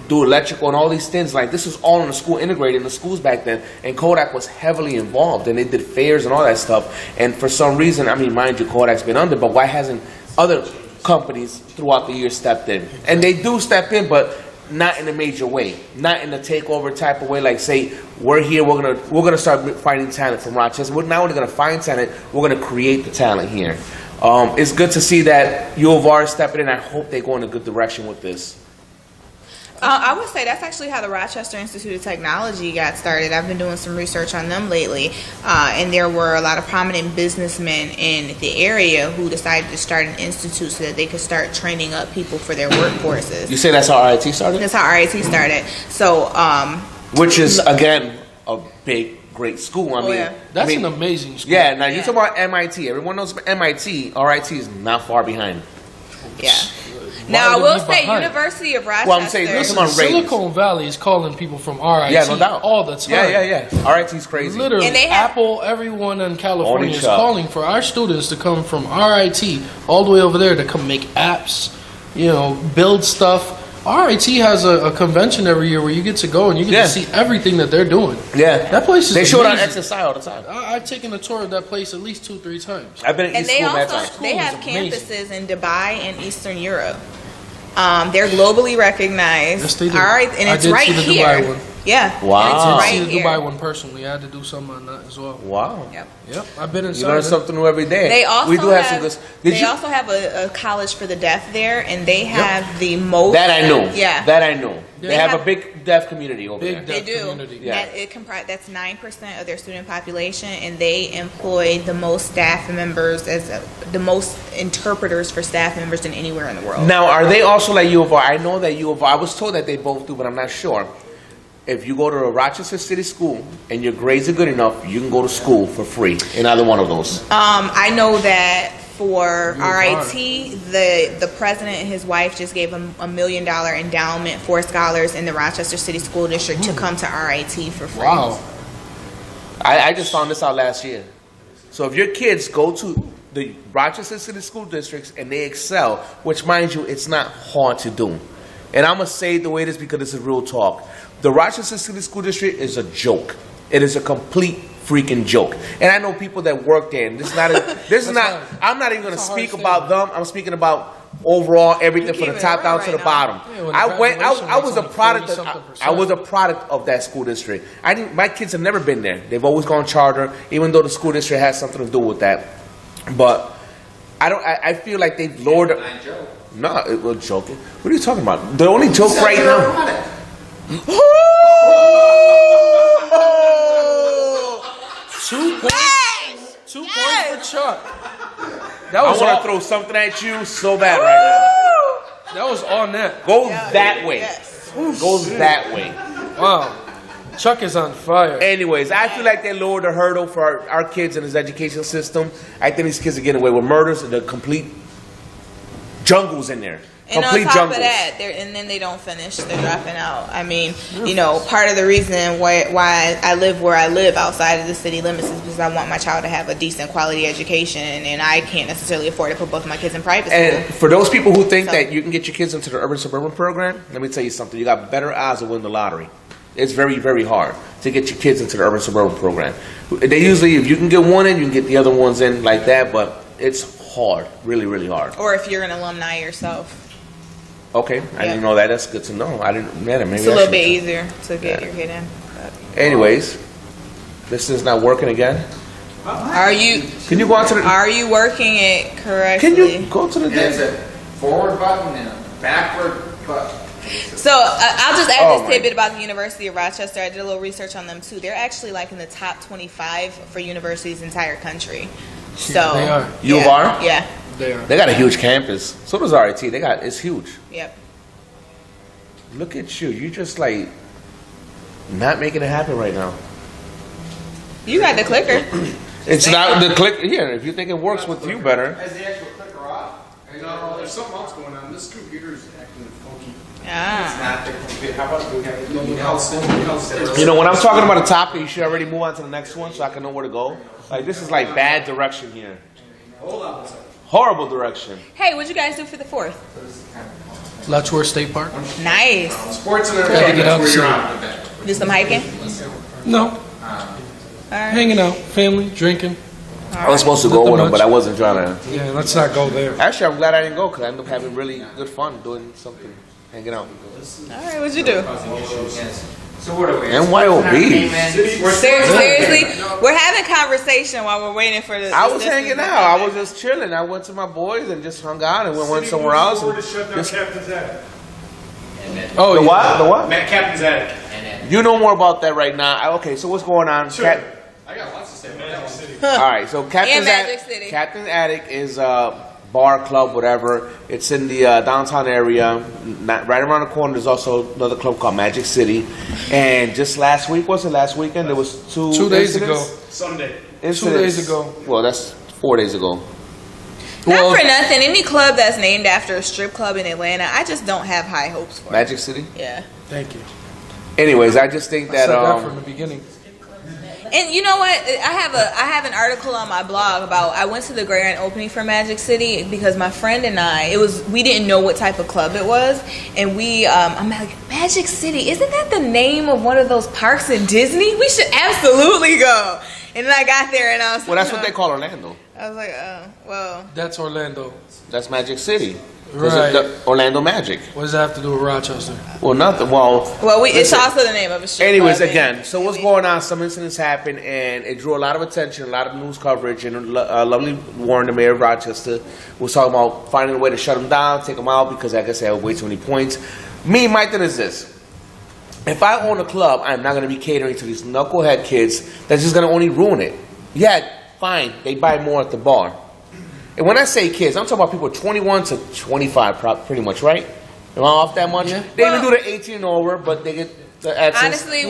do electrical and all these things. Like this was all in the school, integrated in the schools back then. And Kodak was heavily involved, and they did fairs and all that stuff. And for some reason, I mean, mind you, Kodak's been under, but why hasn't other companies throughout the years stepped in, and they do step in, but not in a major way, not in a takeover type of way. Like say, we're here, we're gonna start finding talent from Rochester. We're not only gonna find talent, we're gonna create the talent here. It's good to see that U of R is stepping in. I hope they go in a good direction with this. I would say that's actually how the Rochester Institute of Technology got started. I've been doing some research on them lately, and there were a lot of prominent businessmen in the area who decided to start an institute so that they could start training up people for their workforces. You say that's how RIT started? That's how RIT started. So, which is again a big, great school. I mean, yeah. That's an amazing school. Yeah. Now you talk about MIT. Everyone knows MIT. RIT is not far behind. Yeah. Why Now, I would will it be say behind? University of Rochester. Well, I'm saying, listen, Listen, on ratings. Silicon Valley is calling people from RIT Yeah, no doubt. all the time. Yeah. RIT's crazy. Literally, And they have- Apple, everyone in California Only is shop. calling for our students to come from RIT all the way over there to come make apps, build stuff. RIT has a convention every year where you get to go and you get to see everything that they're doing. Yeah. That place is They show it on amazing. XSI all the time. I've taken a tour of that place at least 2-3 times. I've been at And East they School that also time. they have School is amazing. campuses in Dubai and Eastern Europe. They're globally recognized. Yes, they do. All right, and I it's did right see the here. Dubai one. Yeah. Wow. And it's I right see the here. Dubai one personally. I had to do something on that as well. Wow. Yep. Yep, I've been You inside. learn it. something new every day. They also we do have some have, good. they also have a college for the deaf there, and they have the most. That I know. Yeah. That I know. They They have have- a big deaf community over Big there. They deaf do. community. Yeah. That's 9% of their student population, and they employ the most staff members the most interpreters for staff members than anywhere in the world. Now, are they also like U of R? I know that U of R. I was told that they both do, but I'm not sure. If you go to a Rochester City school and your grades are good enough, you can go to school for free in either one of those. I know that for You are. RIT, the president and his wife just gave him $1 million endowment for scholars in the Rochester City School District to come to RIT for free. Wow. I just found this out last year. So if your kids go to the Rochester City School Districts and they excel, which mind you, it's not hard to do. And I'm going to say it the way it is because it's a real talk. The Rochester City School District is a joke. It is a complete freaking joke. And I know people that work there. And I'm not even going to That's a hard speak about them. I'm speaking about overall everything from the top down to the bottom. Yeah, when I graduation was a rate's product. only I was a product of that school district. My kids have never been there. They've always gone charter, even though the school district has something to do with that. But I feel like they've lowered. No, it was joking. What are you talking about? The only joke right now. 2 points. 2 points for Chuck. That I was want all, to throw something at you so bad right That was on net. now. Go that way. Yes. Go that way. Wow. Chuck is on fire. Anyways, I feel like they lowered the hurdle for our kids in this education system. I think these kids are getting away with murders and the complete jungles in there. And on Complete top jungles. of that, and then they don't finish. They're dropping out. I mean, part of the reason why I live where I live outside of the city limits is because I want my child to have a decent quality education, and I can't necessarily afford to put both of my kids in private school. And for those people who think So- that you can get your kids into the urban suburban program, let me tell you something. You got better odds of winning the lottery. It's very, very hard to get your kids into the urban suburban program. They usually, if you can get one in, you can get the other ones in like that, but it's hard. Really, really hard. Or if you're an alumni yourself, Okay, I didn't know that. That's good to know. I didn't matter. Maybe it's a I little should- bit easier to get your kid in. Anyways, this is not working again. Are you Can you go on to the? working it correctly? Can you go to the? There's a forward button and a backward button. So I'll just add Oh, this my. tidbit about the University of Rochester. I did a little research on them too. They're actually like in the top 25 for universities in the entire country. So They are. U of R? Yeah. They are. They got a huge campus. So does RIT. It's huge. Yep. Look at you. You just like not making it happen right now. You got the clicker. It's not the click here. If you think it works with you better. Has the actual clicker off? No, there's something else going on. This computer's acting funky. Ah. Not the computer. How about we have it? You know, when I'm talking about a topic, you should already move on to the next one so I can know where to go. Like this is like bad direction here. Hold on a second. Horrible direction. Hey, what'd you guys do for the 4th? Letchworth State Park. Nice. Sports and Gotta entertainment. get out That's where soon. you're on. Do some hiking? No. All right. Hanging out, family, drinking. I was supposed to go with him, but I wasn't trying to. Yeah, let's not go there. Actually, I'm glad I didn't go because I ended up having really good fun doing something, hanging out. All right, what'd you do? So what are we? NYOB. Seriously, we're having conversation while we're waiting for the. I was hanging out. I was just chilling. I went to my boys and just hung out and went somewhere else. And just, Oh, the yeah. what? The what? Captain's Attic. You know more about that right now. Okay, so what's going on? Sure. I got lots to say about Magic City. All right, so And Magic City. Captain's Attic is a bar, club, whatever. It's in the downtown area. Right around the corner, there's also another club called Magic City. And just last week, was it last weekend? There was 2 days ago. Sunday. 2 days ago. Well, that's 4 days ago. Not for nothing. Any club that's named after a strip club in Atlanta, I just don't have high hopes for. Magic City? Yeah. Thank you. Anyways, I just think I that said that from the beginning. And you know what? I have an article on my blog about I went to the grand opening for Magic City because my friend and we didn't know what type of club it was, and I'm like, Magic City, isn't that the name of one of those parks in Disney? We should absolutely go. And then I got there and I was well, like, that's what they call Orlando. I was like, oh, well. That's Orlando. That's Magic City. Right. The Orlando Magic. What does that have to do with Rochester? Well, nothing. Well, It's also the name of a strip anyways, club. again, so what's going on? Some incidents happened, and it drew a lot of attention, a lot of news coverage. And lovely Warren, the mayor of Rochester, was talking about finding a way to shut them down, take them out because, like I said, I have way too many points. My thing is this. If I own a club, I'm not going to be catering to these knucklehead kids that's just going to only ruin it. Yeah, fine. They buy more at the bar. And when I say kids, I'm talking about people 21 to 25, pretty much, right? Am I off that much? Yeah. They even do the 18 and over, but they get the access. Honestly,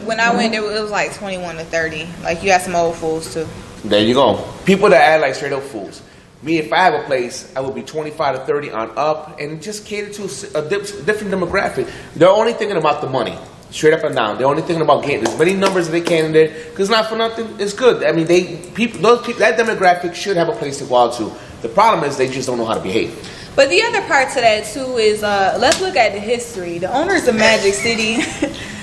when I went, it was like 21 to 30. Like, you got some old fools, too. There you go. People that act like straight up fools. Me, if I have a place, I would be 25 to 30 on up and just cater to a different demographic. They're only thinking about the money. Straight up and down. They're only thinking about getting as many numbers as they can in there. Because not for nothing, it's good. I mean, those people, that demographic should have a place to go out to. The problem is they just don't know how to behave. But the other part to that, too, is let's look at the history. The owners of Magic City.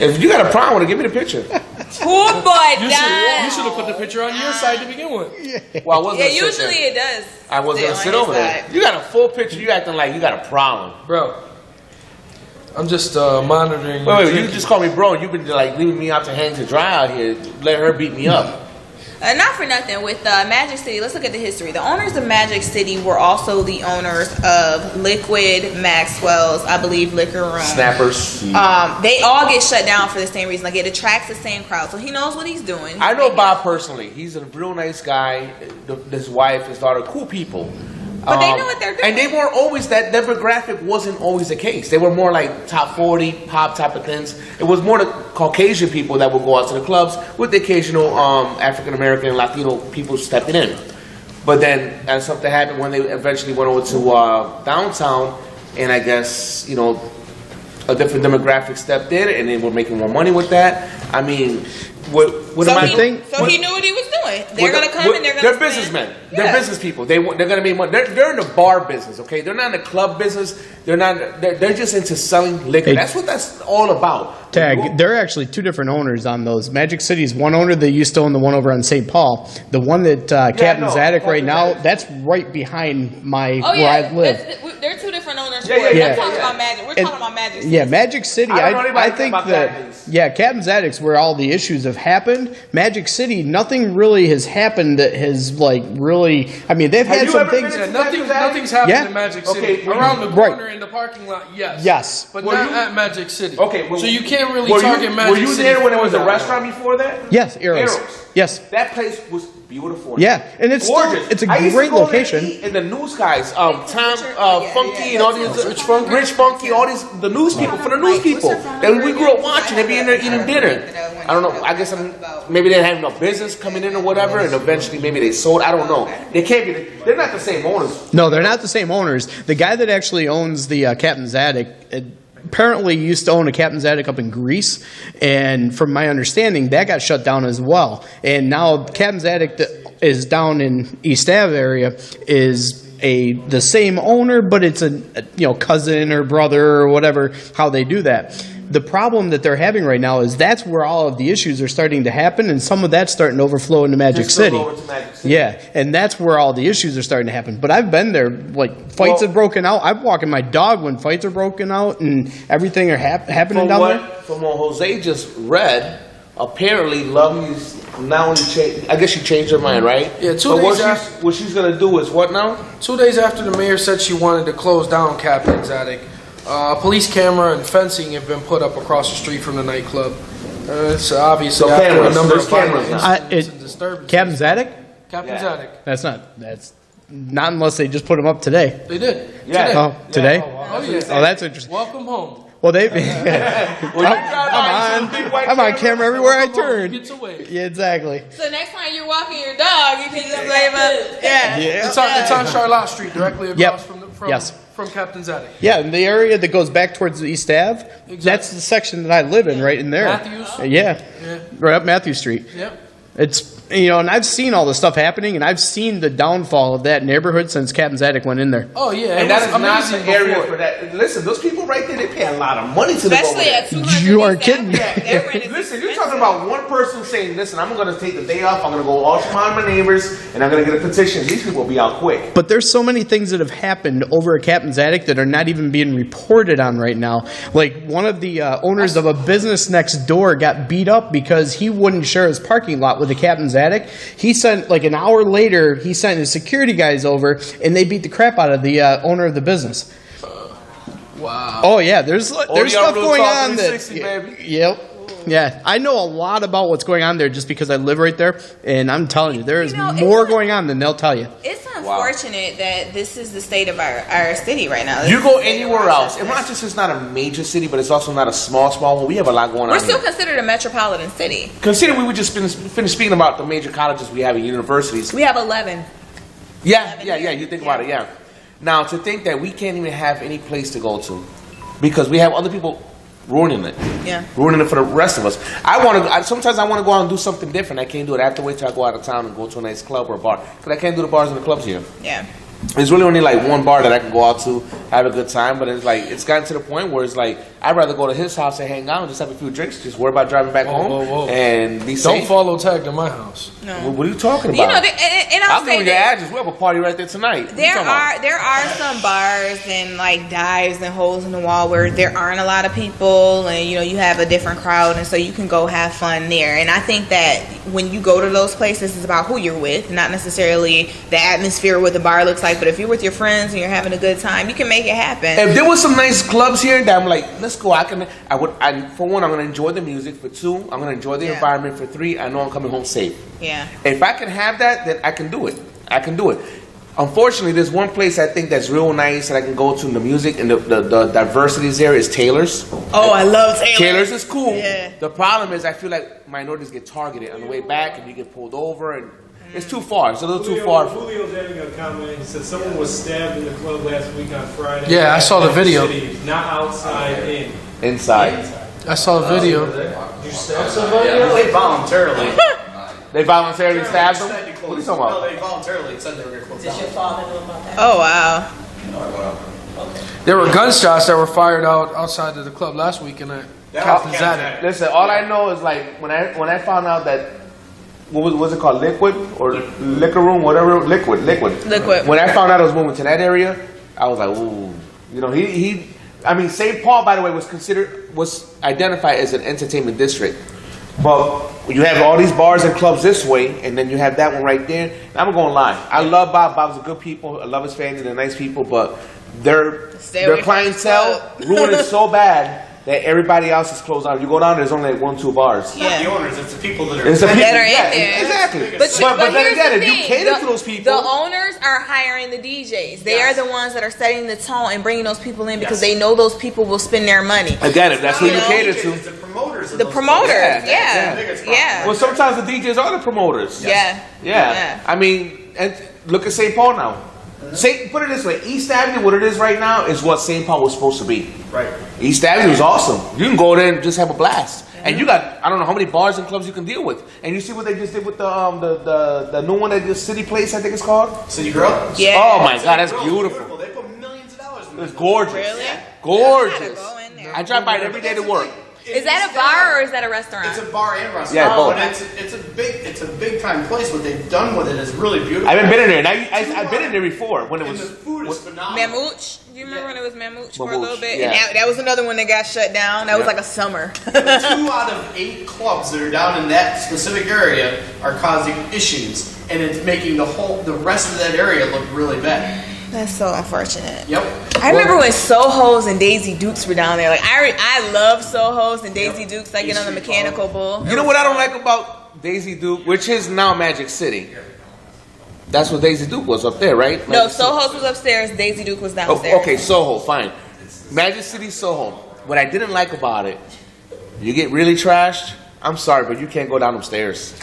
If you got a problem with it, give me the picture. Poor boy You died. should have put the picture on your side to begin with. Well, I wasn't Yeah, gonna sit usually there. it does. I wasn't going to sit over there. You got a full picture. You acting like you got a problem. Bro, I'm just monitoring. Wait, you just call me bro. You've been like leaving me out to hang to dry out here. Let her beat me up. Not for nothing. With Magic City, let's look at the history. The owners of Magic City were also the owners of Liquid, Maxwell's, I believe, Liquor Room. Snappers. They all get shut down for the same reason. Like, it attracts the same crowd. So he knows what he's doing. I know Bob personally. He's a real nice guy. His wife, his daughter, cool people. But they know what they're doing. And they weren't always, that demographic wasn't always the case. They were more like top 40, pop type of things. It was more the Caucasian people that would go out to the clubs with the occasional African American, Latino people stepping in. But then as something happened when they eventually went over to downtown, and I guess, a different demographic stepped in and they were making more money with that. I mean, what am I saying? So he knew what he was doing. They're going to come and they're going to They're businessmen. They're business people. They're going to make money. They're in the bar business, okay? They're not in the club business. They're just into selling liquor. Hey. That's what that's all about. Tag, there are actually two different owners on those. Magic City's one owner that used to own the one over on St. Paul. The one that Captain's Attic right now, that's right behind where I live. They're two different owners. Yeah. We're talking about Magic. We're talking about Magic City. Yeah, Magic City. I don't know anybody I think about that Captain's Attic's where all the issues have happened. Magic City, nothing really has happened that has really. I mean, they've had you some ever things. been to Nothing's happened Yeah. in Magic City. Okay, Around the Right. corner in the parking lot, yes. Yes. But Were not you- at Magic City. Okay, well, so you can't really were target you, Magic Were you City there when it was for a that. restaurant before that? Yes, Arrows. Yes. That place was beautiful. Yeah, and it's gorgeous. it's a I used to great go there location. and eat, and the news guys, Tom, Yeah, Funky, yeah, and all that's these what Rich Funky, all these the news people for the news people that we grew up watching. They be in there eating dinner. I don't know. I guess maybe they didn't have enough business coming in or whatever, and eventually maybe they sold. I don't know. They can't be. They're not the same owners. No, they're not the same owners. The guy that actually owns the Captain's Attic apparently used to own a Captain's Attic up in Greece, and from my understanding, that got shut down as well. And now Captain's Attic that is down in East Ave area is the same owner, but it's a cousin or brother or whatever how they do that. The problem that they're having right now is that's where all of the issues are starting to happen, and some of that's starting to overflow into Magic Just spill City. over to Magic City. Yeah, and that's where all the issues are starting to happen. But I've been there, like fights have broken out. I'm walking my dog when fights are broken out and everything are happening down there. From what Jose just read, apparently Lovey's now only changed. I guess she changed her mind, right? Yeah, 2 But days after. what she's gonna do is what now? 2 days after the mayor said she wanted to close down Captain's Attic, police camera and fencing have been put up across the street from the nightclub. It's obviously So after cameras, a number there's of violent cameras now. incidents and disturbances. Captain's Attic? Captain's Yeah. Attic. That's not unless they just put them up today. They did. Yeah. Today. Oh, today? Oh, yeah. Oh, that's interesting. Welcome home. Well, they. I'm I'm on camera everywhere I Welcome home. turn. Gets away. Yeah, exactly. So next time you're walking your dog, you can just wave up. Yeah. Yeah. It's on Charlotte Street, directly across Yep. from Yes. from Captain's Attic. Yeah, in the area that goes back towards the East Ave, that's the section that I live in, right in there. Matthews? Yeah, Yeah. right up Matthew Street. Yep. It's, and I've seen all the stuff happening, and I've seen the downfall of that neighborhood since Captain's Attic went in there. Oh yeah, And it that was is not amazing the area before. for that. Listen, those people right there, they pay a lot of money to live over Especially there. at 200. You are kidding. Their rent is Listen, you're expensive. talking about one person saying, listen, I'm going to take the day off, I'm going to go all to my neighbors, and I'm going to get a petition. These people will be out quick. But there's so many things that have happened over at Captain's Attic that are not even being reported on right now. Like one of the owners of a business next door got beat up because he wouldn't share his parking lot with the Captain's Attic. He sent, like an hour later, he sent his security guys over, and they beat the crap out of the owner of the business. Wow. Oh yeah, there's stuff Real going Talk on that. 360, baby. Yep. Yeah, I know a lot about what's going on there just because I live right there, and I'm telling you, there is more going on than they'll tell you. It's unfortunate that this is the state of our city right now. This You is go the state of anywhere else, Rochester. and Rochester is not a major city, but it's also not a small one. We have a lot going We're on still here. considered a metropolitan city. Consider we were just finished speaking about the major colleges we have in universities. We have 11. Yeah. You think about it, yeah. Now, to think that we can't even have any place to go to because we have other people ruining it. Yeah. Ruining it for the rest of us. Sometimes I want to go out and do something different. I can't do it. I have to wait till I go out of town and go to a nice club or a bar. Because I can't do the bars and the clubs here. Yeah. There's really only like one bar that I can go out to, have a good time, but it's gotten to the point where it's like I'd rather go to his house and hang out and just have a few drinks, just worry about driving back home whoa. and be safe. Don't follow tag to my house. No. What are you talking about? You know, and I'll I'll give say you the that address. We have a party right there tonight. What you talking about? there are some bars and like dives and holes in the wall where there aren't a lot of people, and you have a different crowd, and so you can go have fun there. And I think that when you go to those places, it's about who you're with, not necessarily the atmosphere, what the bar looks like. But if you're with your friends and you're having a good time, you can make it happen. If there was some nice clubs here that I'm like, let's go. For one, I'm gonna enjoy the music. For two, I'm gonna enjoy the environment. For three, I know I'm coming home safe. Yeah. If I can have that, then I can do it. Unfortunately, there's one place I think that's real nice that I can go to in the music and the diversities there is Taylor's. Oh, I love Taylor's. Taylor's is cool. Yeah. The problem is I feel like minorities get targeted on the way back and you get pulled over and it's too far. It's a little too far. Julio's having a comment. He said someone was stabbed in the club last week on Friday. Yeah, I saw the video. City, not outside, in. Inside. I saw the video. Did you stab somebody? They voluntarily. They voluntarily stabbed them? What are you talking No, about? they voluntarily said they were going to close Does down. your father know about that? Oh wow. There were gunshots that were fired outside of the club last week in Captain's Attic. Listen, all I know is like when I found out that what was it called, Liquid or Liquor Room, whatever, Liquid. When I found out I was moving to that area, I was like, ooh, St. Paul, by the way, was identified as an entertainment district. But you have all these bars and clubs this way, and then you have that one right there. And I'm gonna lie, I love Bob. Bob's a good people. I love his family. They're nice people, but their clientele ruined it so bad that everybody else is closed down. You go down, there's only like 1-2 bars. Yeah. The owners, it's the people that are. It's the people that are in there. Exactly. But then here's again, the if you thing. cater to those people, The owners are hiring the DJs. They are the ones that are setting the tone and bringing those people in because they know those people will spend their money. again, if that's who you cater It's to. the promoters. of The those promoters, clubs. yeah. the biggest problem. Yeah. Well, sometimes the DJs are the promoters. Yeah. Yeah. I mean, and look at St. Paul now. Put it this way, East Avenue, what it is right now, is what St. Paul was supposed to be. Right. East Avenue is awesome. You can go there and just have a blast. And you got, I don't know how many bars and clubs you can deal with. And you see what they just did with the new one, the City Place, I think it's called? City Grill? Yeah. Oh my God, that's Grill's beautiful. They put millions of dollars into It's it. gorgeous. Really? Gorgeous. I gotta go in there. I drive by it every day to work. Is that a bar or is that a restaurant? It's a bar and restaurant. Yeah, both. But it's a big time place. What they've done with it is really beautiful. I haven't been in there. And I've been in there before when it And was. the food is phenomenal. Mamooch? Do you remember when it was Mamooch for a Mamooch, little bit? yeah. And that was another one that got shut down. That was Yeah. like a summer. 2 out of 8 clubs that are down in that specific area are causing issues, and it's making the rest of that area look really bad. That's so unfortunate. Yep. I remember when Soho's and Daisy Dukes were down there. Like I love Soho's and Daisy Dukes. I get on the mechanical bull. You know what I don't like about Daisy Duke, which is now Magic City? That's what Daisy Duke was up there, right? No, Magic City. Soho's was upstairs. Daisy Duke was Oh, downstairs. okay, Soho, fine. Magic City, Soho. What I didn't like about it, you get really trashed. I'm sorry, but you can't go down them stairs.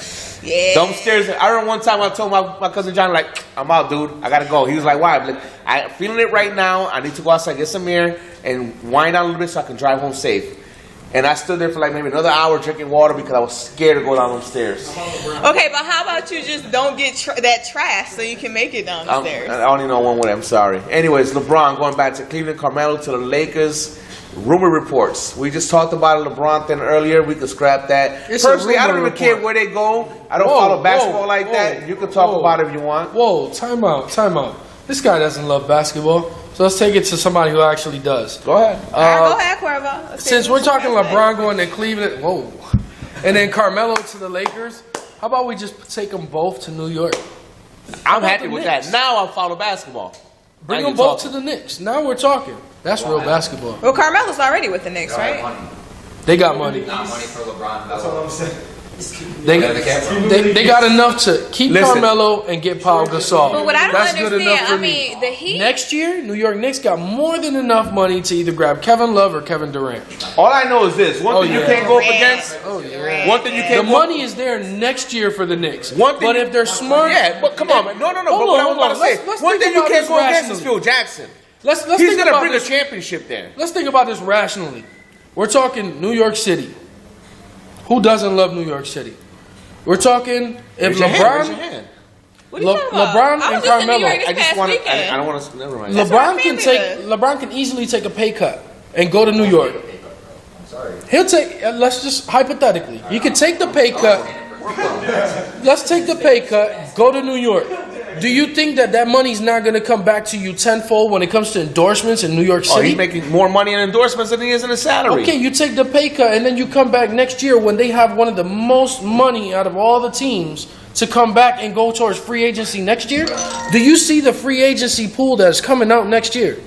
Yeah. Them stairs. I remember one time I told my cousin John, like, I'm out, dude. I gotta go. He was like, why? I'm like, I'm feeling it right now. I need to go outside, get some air, and wind out a little bit so I can drive home safe. And I stood there for like maybe another hour drinking water because I was scared to go down them stairs. Okay, but how about you just don't get that trash so you can make it down the stairs? I only know one way. I'm sorry. Anyways, LeBron going back to Cleveland, Carmelo to the Lakers. Rumor reports. We just talked about a LeBron thing earlier. We could scrap that. It's a Personally, I don't rumor even care report. where they go. I don't Whoa, follow basketball whoa, like that. whoa, You can talk whoa. about it if you want. Whoa, time out. This guy doesn't love basketball. So let's take it to somebody who actually does. Go ahead. All right, go ahead, Cuervo. Let's Since see we're what talking you got to say. LeBron going to Cleveland, whoa, and then Carmelo to the Lakers, how about we just take them both to New York? I'm about happy the with Knicks? that. Now I'll follow basketball. Bring Now them you're both to talking. the Knicks. Now we're talking. That's real basketball. Well, Carmelo's already with the Knicks, right? Money. They got money. Not money for LeBron. That's all I'm saying. They got enough to keep Listen. Carmelo and get Paul Gasol. But what I don't That's good understand, enough for I me. mean, the Heat. Next year, New York Knicks got more than enough money to either grab Kevin Love or Kevin Durant. All I know is this. One Oh, thing you yeah. can't go up Durant. against. Oh yeah. One thing you The can't go money is there next year for the Knicks. One thing But you- if they're smart, Yeah, but come on, man. No. But Hold what on, I'm about to say. let's One think thing you about can't this go against is rationally. Phil Jackson. let's He's think gonna about bring this. a championship there. Let's think about this rationally. We're talking New York City. Who doesn't love New York City? We're talking if Raise your hand, raise your LeBron, hand. What are you talking about? LeBron I and was just in New Carmelo. York this I just past want to. weekend. I don't want to. Never mind. That's where LeBron my can family take lives. LeBron can easily take a pay cut and go to New York. He'll take. Let's just hypothetically, he could take the pay cut. Let's take the pay cut. Go to New York. Do you think that money's not going to come back to you tenfold when it comes to endorsements in New York Oh, City? he's making more money in endorsements than he is in his salary. Okay, you take the pay cut and then you come back next year when they have one of the most money out of all the teams to come back and go towards free agency next year. Do you see the free agency pool that's coming out next year?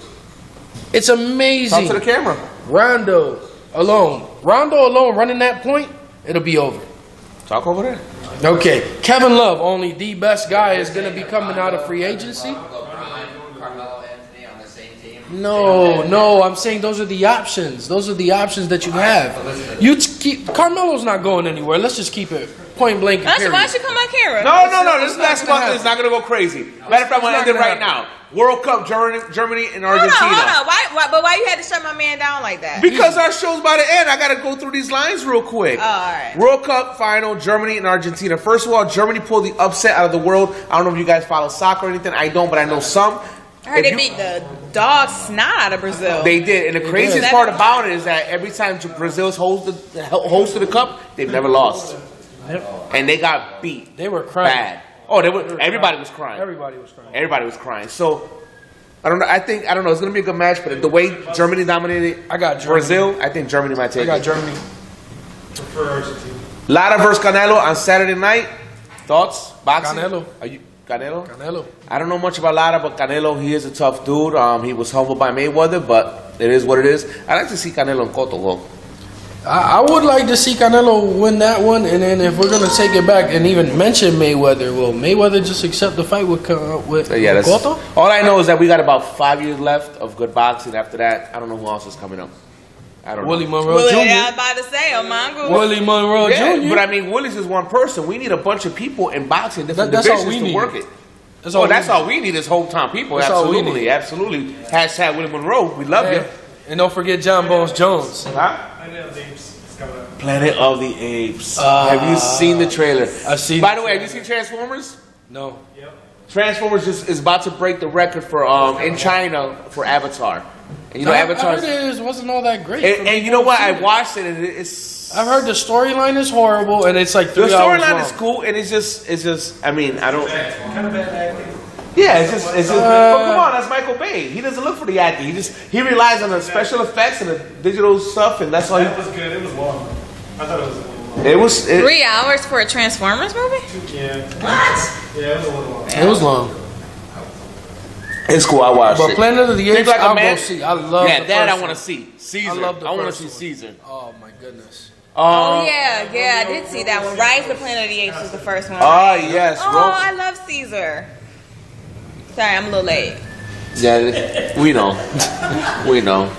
It's amazing. Talk to the camera. Rondo alone running that point, it'll be over. Talk over there. Okay, Kevin Love, only the best guy, is going to be coming out of free agency. LeBron, Carmelo Anthony on the same team. No, I'm saying those are the options. Those are the options that you have. Carmelo's not going anywhere. Let's just keep it point blank. Why Period. don't you come on camera? No. This not basketball gonna thing is not going to go crazy. Matter of fact, I'm going to end it right now. World Cup, Germany and Argentina. Hold on. Why you had to shut my man down like that? Because our show's about to end. I got to go through these lines real quick. Oh, all right. World Cup final, Germany and Argentina. First of all, Germany pulled the upset out of the world. I don't know if you guys follow soccer or anything. I don't, but I know some. I heard they beat the dog snot out of Brazil. They did. And the craziest part about it is that every time Brazil's hosted the cup, they've never lost. And they got beat. They were crying. Bad. Oh, everybody was crying. Everybody was crying. Everybody was crying. So I don't know. I don't know. It's gonna be a good match, but the way Germany dominated I got Germany. Brazil, I think Germany might take I got it. Germany. Prefer Argentina. Lara versus Canelo on Saturday night. Thoughts? Boxing? Canelo. Are you Canelo? Canelo. I don't know much about Lara, but Canelo, he is a tough dude. He was humbled by Mayweather, but it is what it is. I like to see Canelo and Cotto go. I would like to see Canelo win that one, and then if we're gonna take it back and even mention Mayweather, will Mayweather just accept the fight with Cotto? All I know is that we got about 5 years left of good boxing. After that, I don't know who else is coming up. I don't Willie know. Monroe I was Jr. about to say, Mongo. Willie Monroe Yeah, Jr. but I mean, Willie's is one person. We need a bunch of people in boxing, different That's all divisions we to need. work it. That's That's all we need is hometown people. That's all we Absolutely, need. absolutely. Hashtag Willie Monroe. We love you. And don't forget John Bones Jones. Huh? I know names. It's coming up. Planet of the Apes. Have you seen the trailer? I've seen By it. the way, have you seen Transformers? No. Transformers is about to break the record for in China for Avatar. And, you know, Avatar. I heard it wasn't all that great. And you know what? I watched it, and it's. I've heard the storyline is horrible, and it's like 3 the hours storyline long. is cool, and it's just. I mean, I don't. Kind of bad acting. Yeah, it's just. But come on, that's Michael Bay. He doesn't look for the acting. He relies on the special effects and the digital stuff, and that's all. That was good. It was long. I thought it was a little long. It was 3 hours for a Transformers movie? Yeah. What? Yeah, it was a little long. It was long. It's cool. I watched But it. Planet of the Apes, Like a I'll man- go see. I love Yeah, the that I first want to one. see. Caesar. I love the want to first see one. Caesar. Oh my goodness. Oh, yeah, I did see that one. Rise of the Planet of the Apes was the first one. Ah, yes. Oh, I love Caesar. Sorry, I'm a little late. Yeah, we know. We know.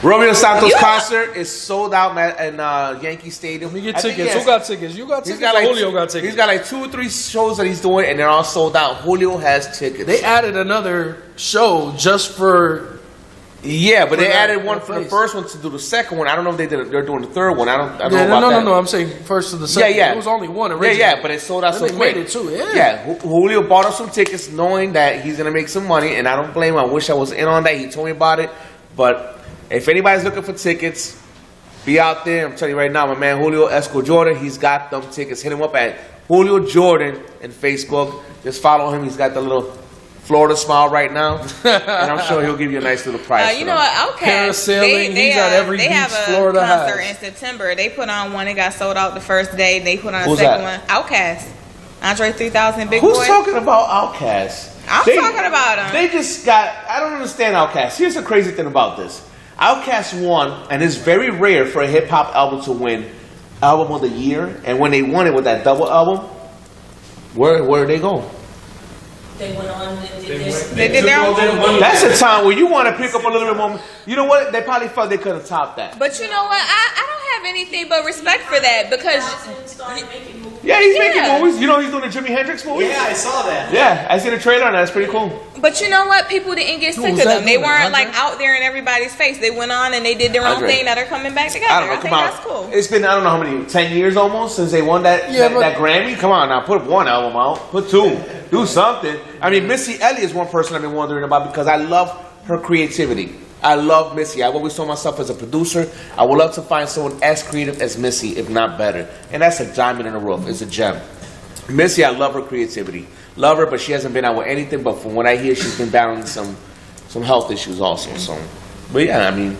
Romeo Santos' You- concert is sold out in Yankee Stadium. Let me get I think tickets. he Who got tickets? You got tickets? Julio got tickets. He's got like 2 or 3 shows that he's doing, and they're all sold out. Julio has tickets. They added another show just for. Yeah, but For they that added one for the place. first one to do the second one. I don't know if they did. They're doing the third one. I don't know Yeah, about that. no. I'm saying first to the second. Yeah. It was only one originally. Yeah, but it sold out Then so they quick. made it too, yeah. Yeah, Julio bought us some tickets knowing that he's going to make some money, and I don't blame him. I wish I was in on that. He told me about it. But if anybody's looking for tickets, be out there. I'm telling you right now, my man Julio Esco Jordan, he's got them tickets. Hit him up at Julio Jordan in Facebook. Just follow him. He's got the little Florida smile right now, and I'm sure he'll give you a nice little price. You for know them. what? Outcast. Parasailing, he's at every they beach have a Florida concert has. in September. They put on one. It got sold out the first day. They put on a Who's second that? one. Outcast. Andre 3000 Big Who's Boy. talking about Outkast? I'm talking about him. They just got. I don't understand Outkast. Here's the crazy thing about this. Outkast won, and it's very rare for a hip hop album to win album of the year. And when they won it with that double album, where did they go? They went on and did this. They did their own movie. That's a time where you want to pick up a little bit more. You know what? They probably felt they couldn't top that. But you know what? I don't have anything but respect for that because Started making movies. Yeah, he's making Yeah. movies. You know he's doing a Jimi Hendrix movie? Yeah, I saw that. Yeah, I seen the trailer on that. It's pretty cool. But you know what? People didn't get sick was of that them. They doing? weren't Andre? like out there in everybody's face. They went on and they did their own Andre. thing. Now they're coming back together. I don't know. think Come on. that's cool. It's been, I don't know how many, 10 years almost since they won that, Yeah, that Grammy. Come on now, put one album out. Put 2. Do something. I mean, Missy Elliott is one person I've been wondering about because I love her creativity. I love Missy. I've always told myself as a producer, I would love to find someone as creative as Missy, if not better. And that's a diamond in the rough. It's a gem. Missy, I love her creativity. Love her, but she hasn't been out with anything. But from what I hear, she's been battling some health issues also. So, but yeah, I mean,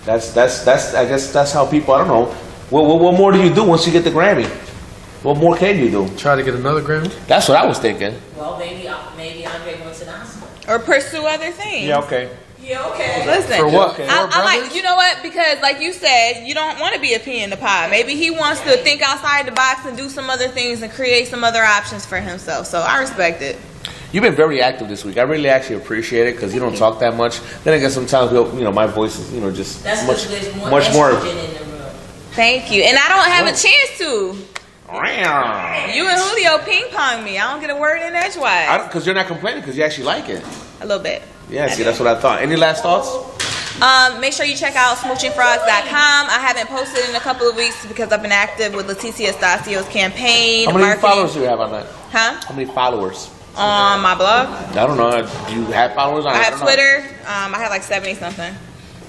that's I guess that's how people. I don't know. What more do you do once you get the Grammy? What more can you do? Try to get another Grammy. That's what I was thinking. Well, maybe Andre wants an Oscar. Or pursue other things. Okay. Yeah, okay. Listen, For what? Okay. I Brothers? like, you know what? Because like you said, you don't want to be a pea in the pod. Maybe he wants to think outside the box and do some other things and create some other options for himself. So I respect it. You've been very active this week. I really actually appreciate it because you don't talk that much. Then I guess sometimes my voice is just That's much because there's more much more. estrogen in the room. Thank you. And I don't have a chance to. Because You and Julio ping pong me. I don't get a word in edgewise. you're not complaining because you actually like it. A little bit. Yeah, see, that's what I thought. Any last thoughts? Make sure you check out smoochingfrogs.com. I haven't posted in a couple of weeks because I've been active with Leticia Stacio's campaign. How many marketing. followers do you have on that? Huh? How many followers? On my blog. I don't know. Do you have followers on it? I have don't know. Twitter. I have like 70 something.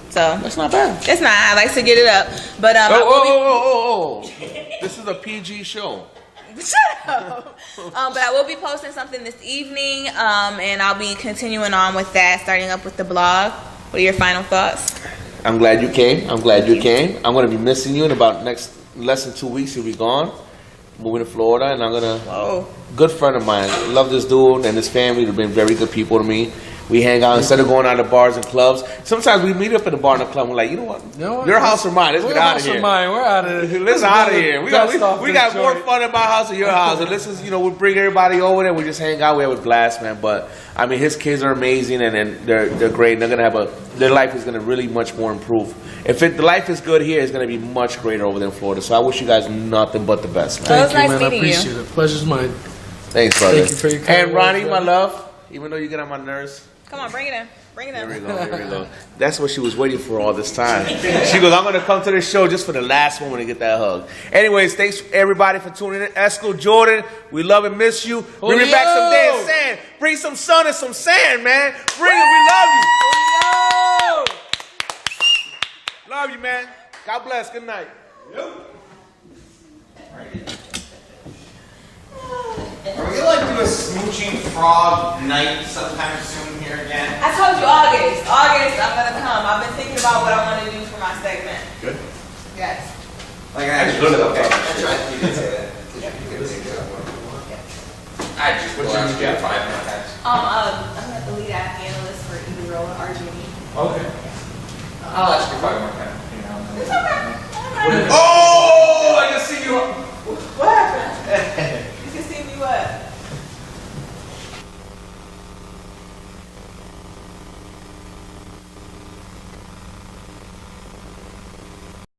So That's not bad. it's not. I like to get it up. But I will Oh. This is a PG show. Shut up. But I will be posting something this evening, and I'll be continuing on with that, starting up with the blog. What are your final thoughts? I'm glad you came. I'm going to be missing you in about next less than 2 weeks. You'll be gone. Moving to Florida, and I'm going to... Whoa. Good friend of mine. Love this dude and his family. They've been very good people to me. We hang out instead of going out to bars and clubs. Sometimes we meet up at the bar and the club. We're like, you know what? Your house or mine? Let's get out of here. We're out of here. Let's out of here. We got Dust more off fun at my house than your house. And this is, we bring everybody over there. We just hang out. We have a blast, man. But I mean, his kids are amazing and they're great. And they're gonna have their life is gonna really much more improve. If the life is good here, it's gonna be much greater over there in Florida. So I wish you guys nothing but the best, man. Well, it was Thank you, nice man. I meeting you. appreciate it. Pleasure's mine. Thanks, brother. Thank you for your kind And Ronnie, words, my brother. love, even though you get on my nerves. Come on, bring it in. Bring it in. Here we go. That's what she was waiting for all this time. She goes, I'm going to come to the show just for the last moment to get that hug. Anyways, thanks everybody for tuning in. Esco Jordan, we love and miss you. Bring me back some damn sand. Bring some sun and some sand, man. Bring it. We love you. Love you, man. God bless. Good night. Are we gonna do a smooching frog night sometime soon here again? I told you August. August, I'm gonna come. I've been thinking about what I want to do for my segment. Good. Yes. Like I just okay. That's right. You did say that. I just will ask you 5 minutes. I'm the lead analyst for Evie Roll and RGB. Okay. I'll ask you 5 more times. It's okay. Oh! I can see you. What happened? You can see me what?